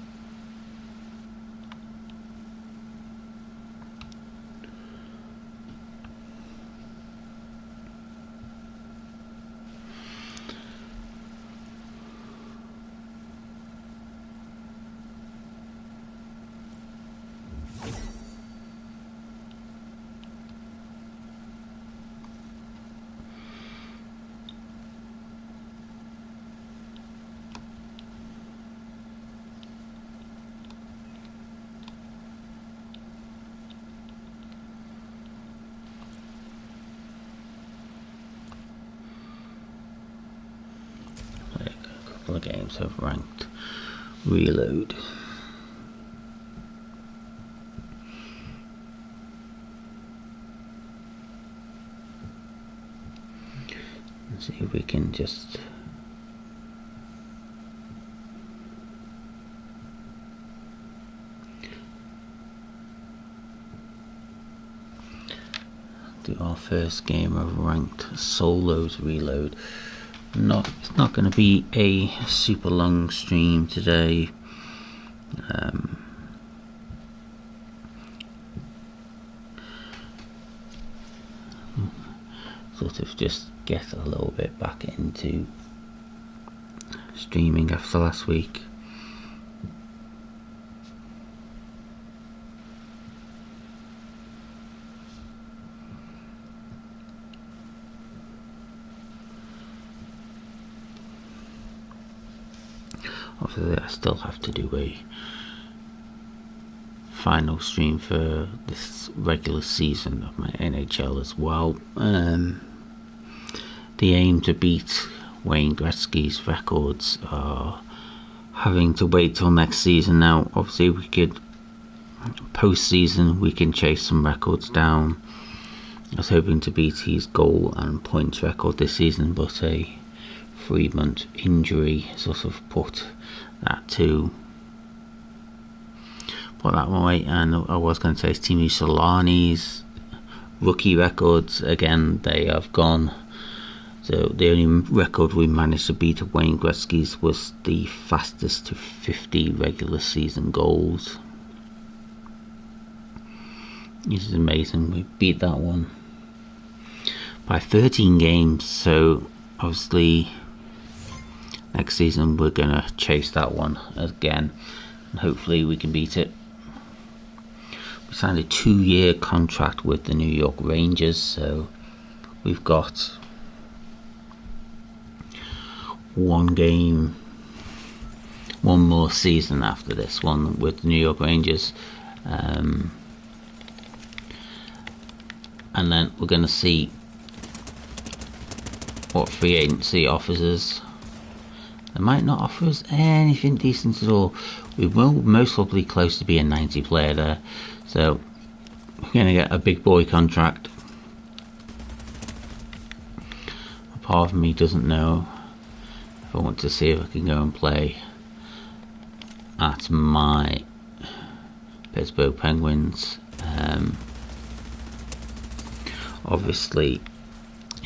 Of games have ranked reload. Let's see if we can just do our first game of ranked solos reload. It's not going to be a super long stream today. Sort of just get a little bit back into streaming after last week. Obviously I still have to do a final stream for this regular season of my NHL as well. The aim to beat Wayne Gretzky's records are having to wait till next season. Now obviously we could post-season we can chase some records down. I was hoping to beat his goal and points record this season, but a 3-month injury sort of put that to put that one away. And I was going to say Timo Solani's rookie records, again, they have gone. So the only record we managed to beat of Wayne Gretzky's was the fastest to 50 regular season goals. This is amazing. We beat that one by 13 games. So obviously next season we're going to chase that one again, and hopefully we can beat it. We signed a 2-year contract with the New York Rangers, so we've got one more season after this one with the New York Rangers, and then we're going to see what free agency offers us. They might not offer us anything decent at all. We will most probably close to be a 90 player there, so we're going to get a big boy contract. A part of me doesn't know if I want to see if I can go and play at my Pittsburgh Penguins. Obviously,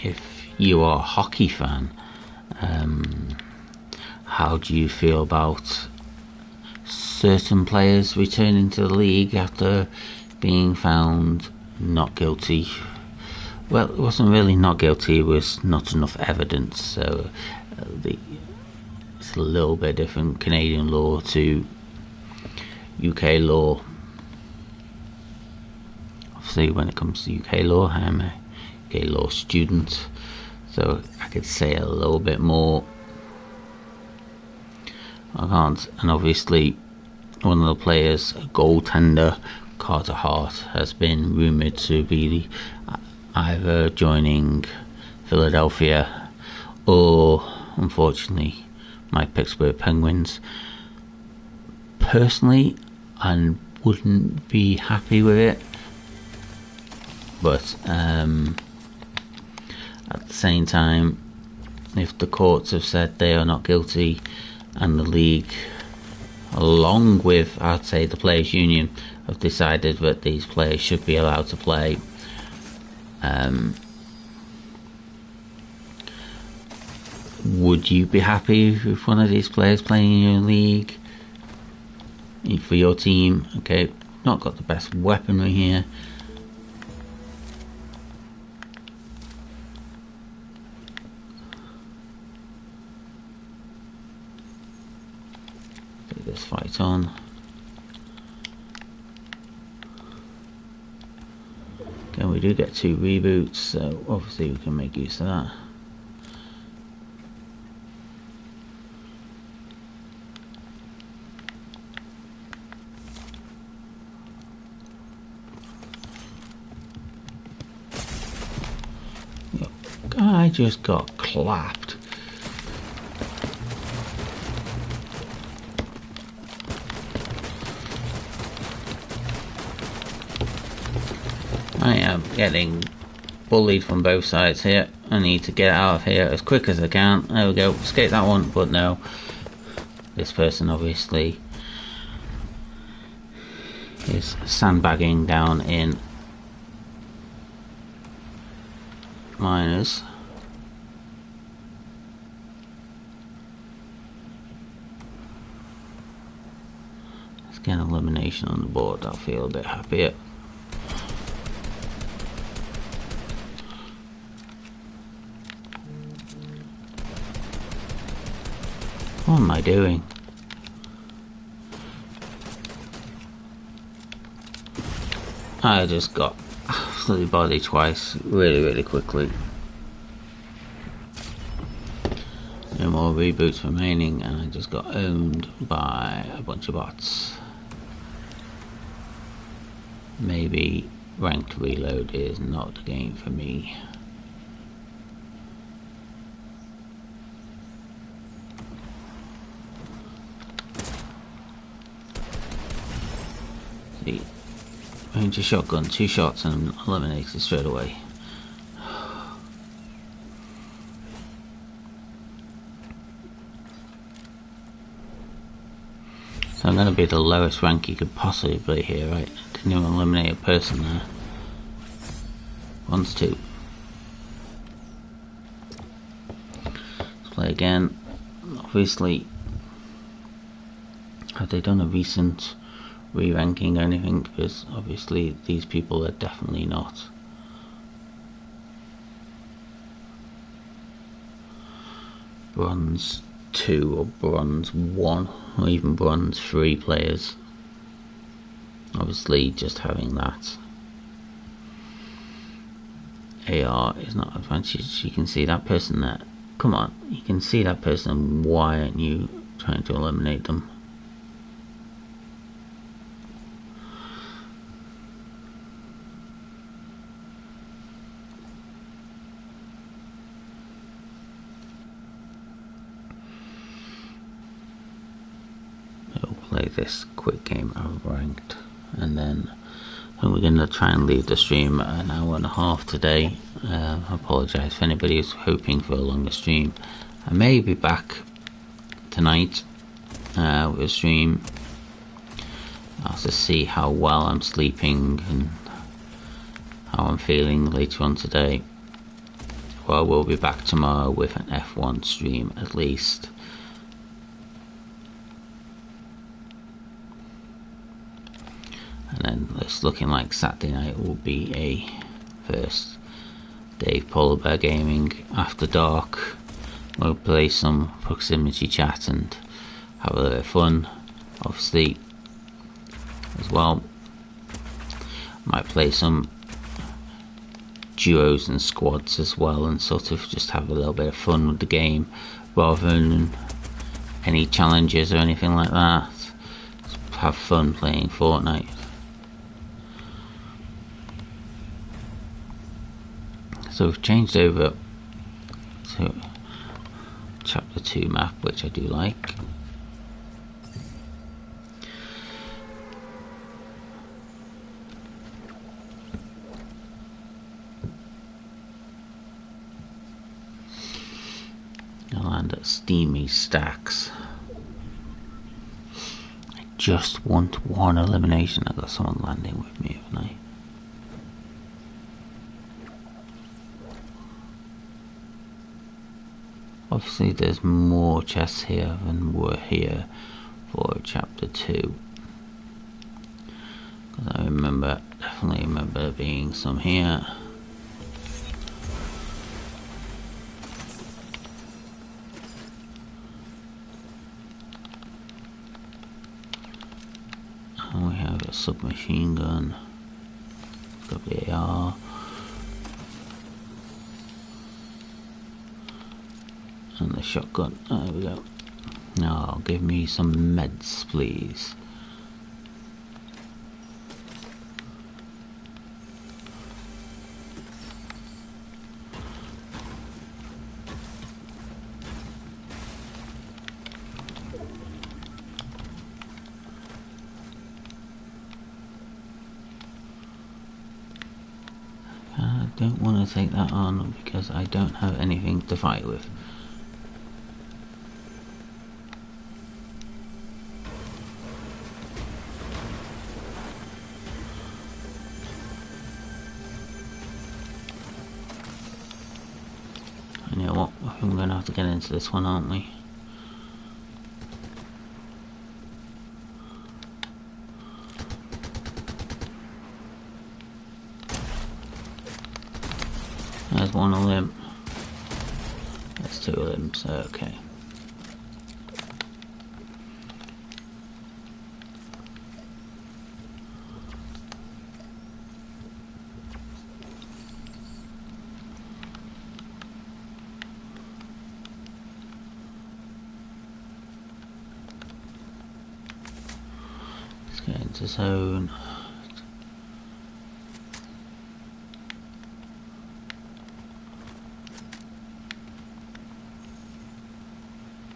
if you are a hockey fan, how do you feel about certain players returning to the league after being found not guilty? Well, it wasn't really not guilty, it was not enough evidence. So it's a little bit different, Canadian law to UK law. Obviously, when it comes to UK law, I'm a UK law student, so I could say a little bit more. I can't. And obviously, one of the players, a goaltender, Carter Hart, has been rumoured to be either joining Philadelphia or, unfortunately, my Pittsburgh Penguins. Personally, I wouldn't be happy with it, but at the same time, if the courts have said they are not guilty, and the league, along with, I'd say, the players' union, have decided that these players should be allowed to play, would you be happy with one of these players playing in your league for your team? Okay, not got the best weaponry here. Take this fight on. Okay, we do get 2 reboots, so obviously we can make use of that. I just got clapped. I am getting bullied from both sides here. I need to get out of here as quick as I can. There we go, escape that one, but no. This person obviously is sandbagging down in minors. Let's get an elimination on the board. I'll feel a bit happier. What am I doing? I just got absolutely bodied twice, really quickly. No more reboots remaining, and I just got owned by a bunch of bots. Maybe ranked reload is not the game for me. See, Ranger shotgun, 2 shots and eliminated straight away. So I'm going to be the lowest rank you could possibly be here, right? Didn't even eliminate a person there. One's two. Let's play again. Obviously, have they done a recent re-ranking or anything? Because obviously these people are definitely not. Bronze 2 or Bronze 1 or even Bronze 3 players. Obviously just having that AR is not advantage. You can see that person there. Come on, you can see that person. Why aren't you trying to eliminate them? We'll play this quick game of ranked, and then we're going to try and leave the stream an hour and a half today. I apologise for anybody who's hoping for a longer stream. I may be back tonight with a stream. I'll have to see how well I'm sleeping and how I'm feeling later on today. Well, we'll be back tomorrow with an F1 stream at least. And then it's looking like Saturday night will be a first Dave Polar Bear Gaming After Dark. We'll play some proximity chat and have a bit of fun, obviously, as well. Might play some duos and squads as well, and sort of just have a little bit of fun with the game rather than any challenges or anything like that. Just have fun playing Fortnite. So we've changed over to chapter 2 map, which I do like. I'll land at Steamy Stacks. I just want one elimination. I got someone landing with me, haven't I? Obviously there's more chests here than were here for chapter 2. Because I definitely remember there being some here. And we have a submachine gun, WAR. And the shotgun. There we go. Now give me some meds, please. I don't want to take that on because I don't have anything to fight with. You know what, I think we're going to have to get into this one, aren't we? There's one of them. There's two of them, so okay. Let's get into zone.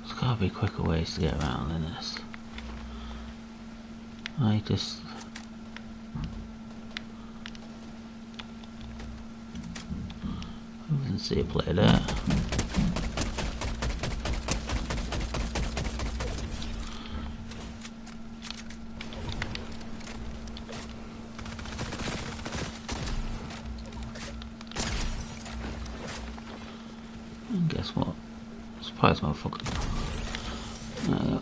There's gotta be quicker ways to get around than this. I just... I didn't see a player there. guess what? Surprise, motherfucker. There we go.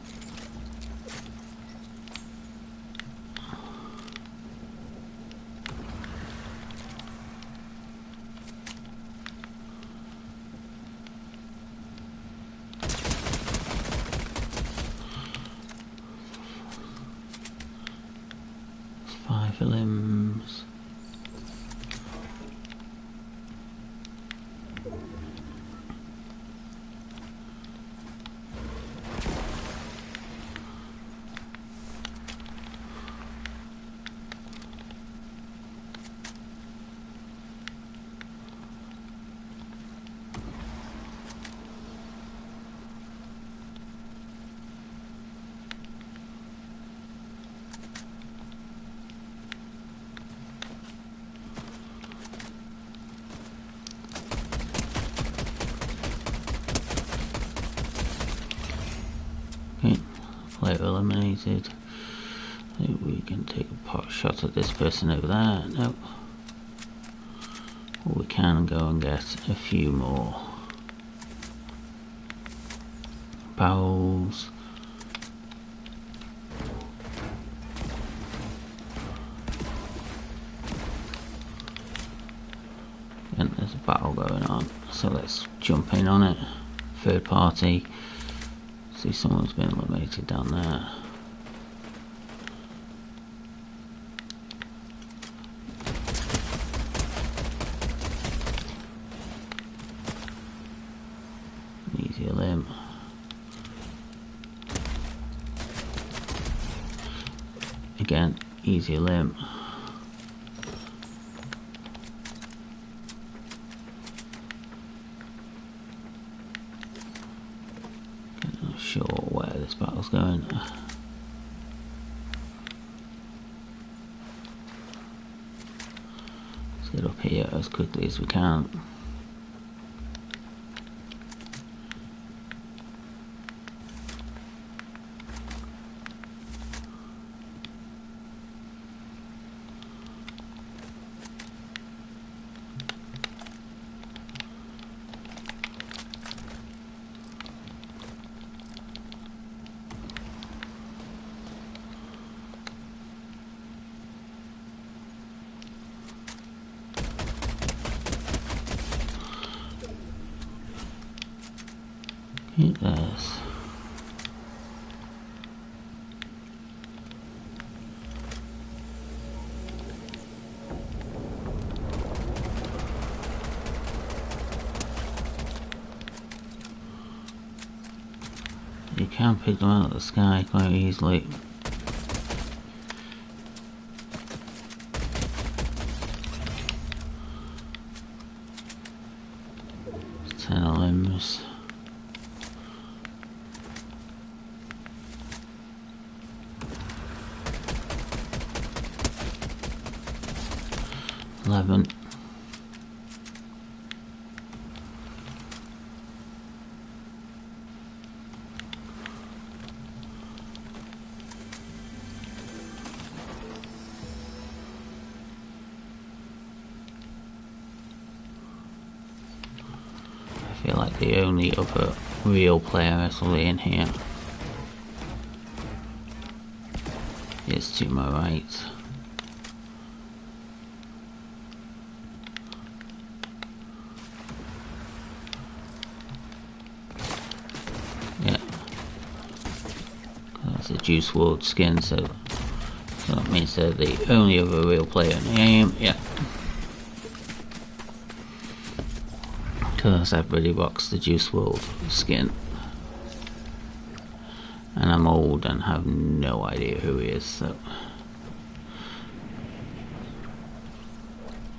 Five limbs. Okay, player eliminated. I think we can take a pot shot at this person over there. Nope. Or we can go and get a few more barrels. And there's a battle going on, so let's jump in on it. Third party. See, someone's been eliminated down there. Easy limb. Again, easy limb. Not sure where this battle's going. Let's get up here as quickly as we can. There's you can pick them out of the sky quite easily. It's 10 limbs. $11. I feel like the only other real player actually in here is to my right. Yeah, that's a Juice WRLD skin, so that means they're the only other real player in the game. Yeah. Because everybody rocks the Juice WRLD skin. And I'm old and have no idea who he is, so.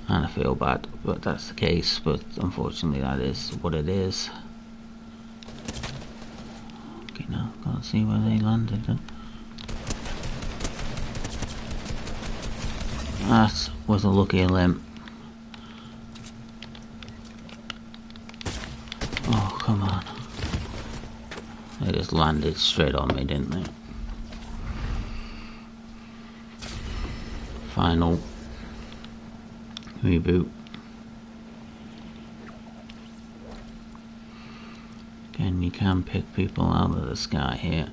And I feel bad, but that's the case, but unfortunately that is what it is. Okay, now, can't see where they landed then. That was a lucky limb. Oh, come on. They just landed straight on me, didn't they? Final reboot. Again, you can pick people out of the sky here.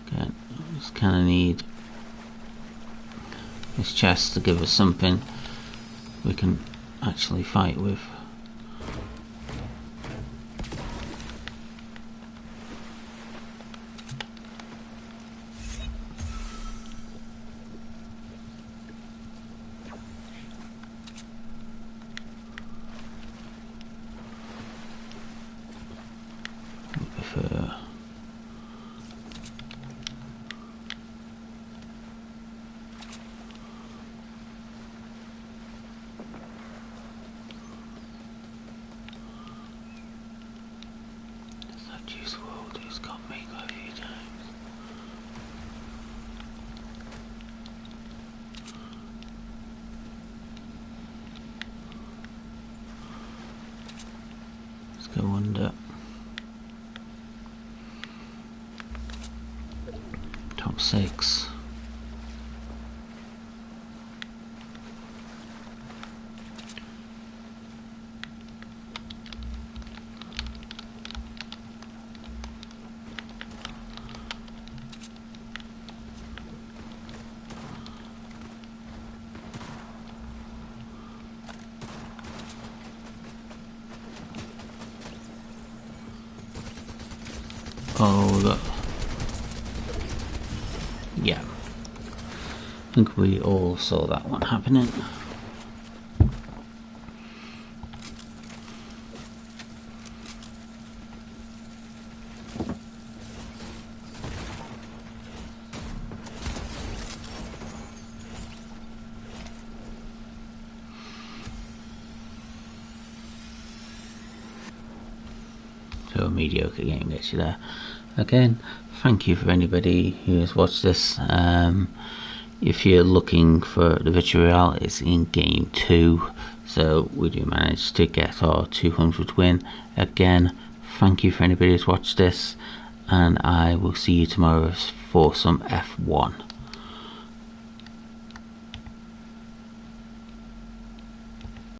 Again, just kind of need this chest to give us something we can actually fight with. Go under. Top 6. Oh, look. Yeah. I think we all saw that one happening. So a mediocre game gets you there. Again, thank you for anybody who has watched this. If you're looking for the Victory Royale, it's in game 2. So we do manage to get our 200th win. Again, thank you for anybody who's watched this, and I will see you tomorrow for some F1.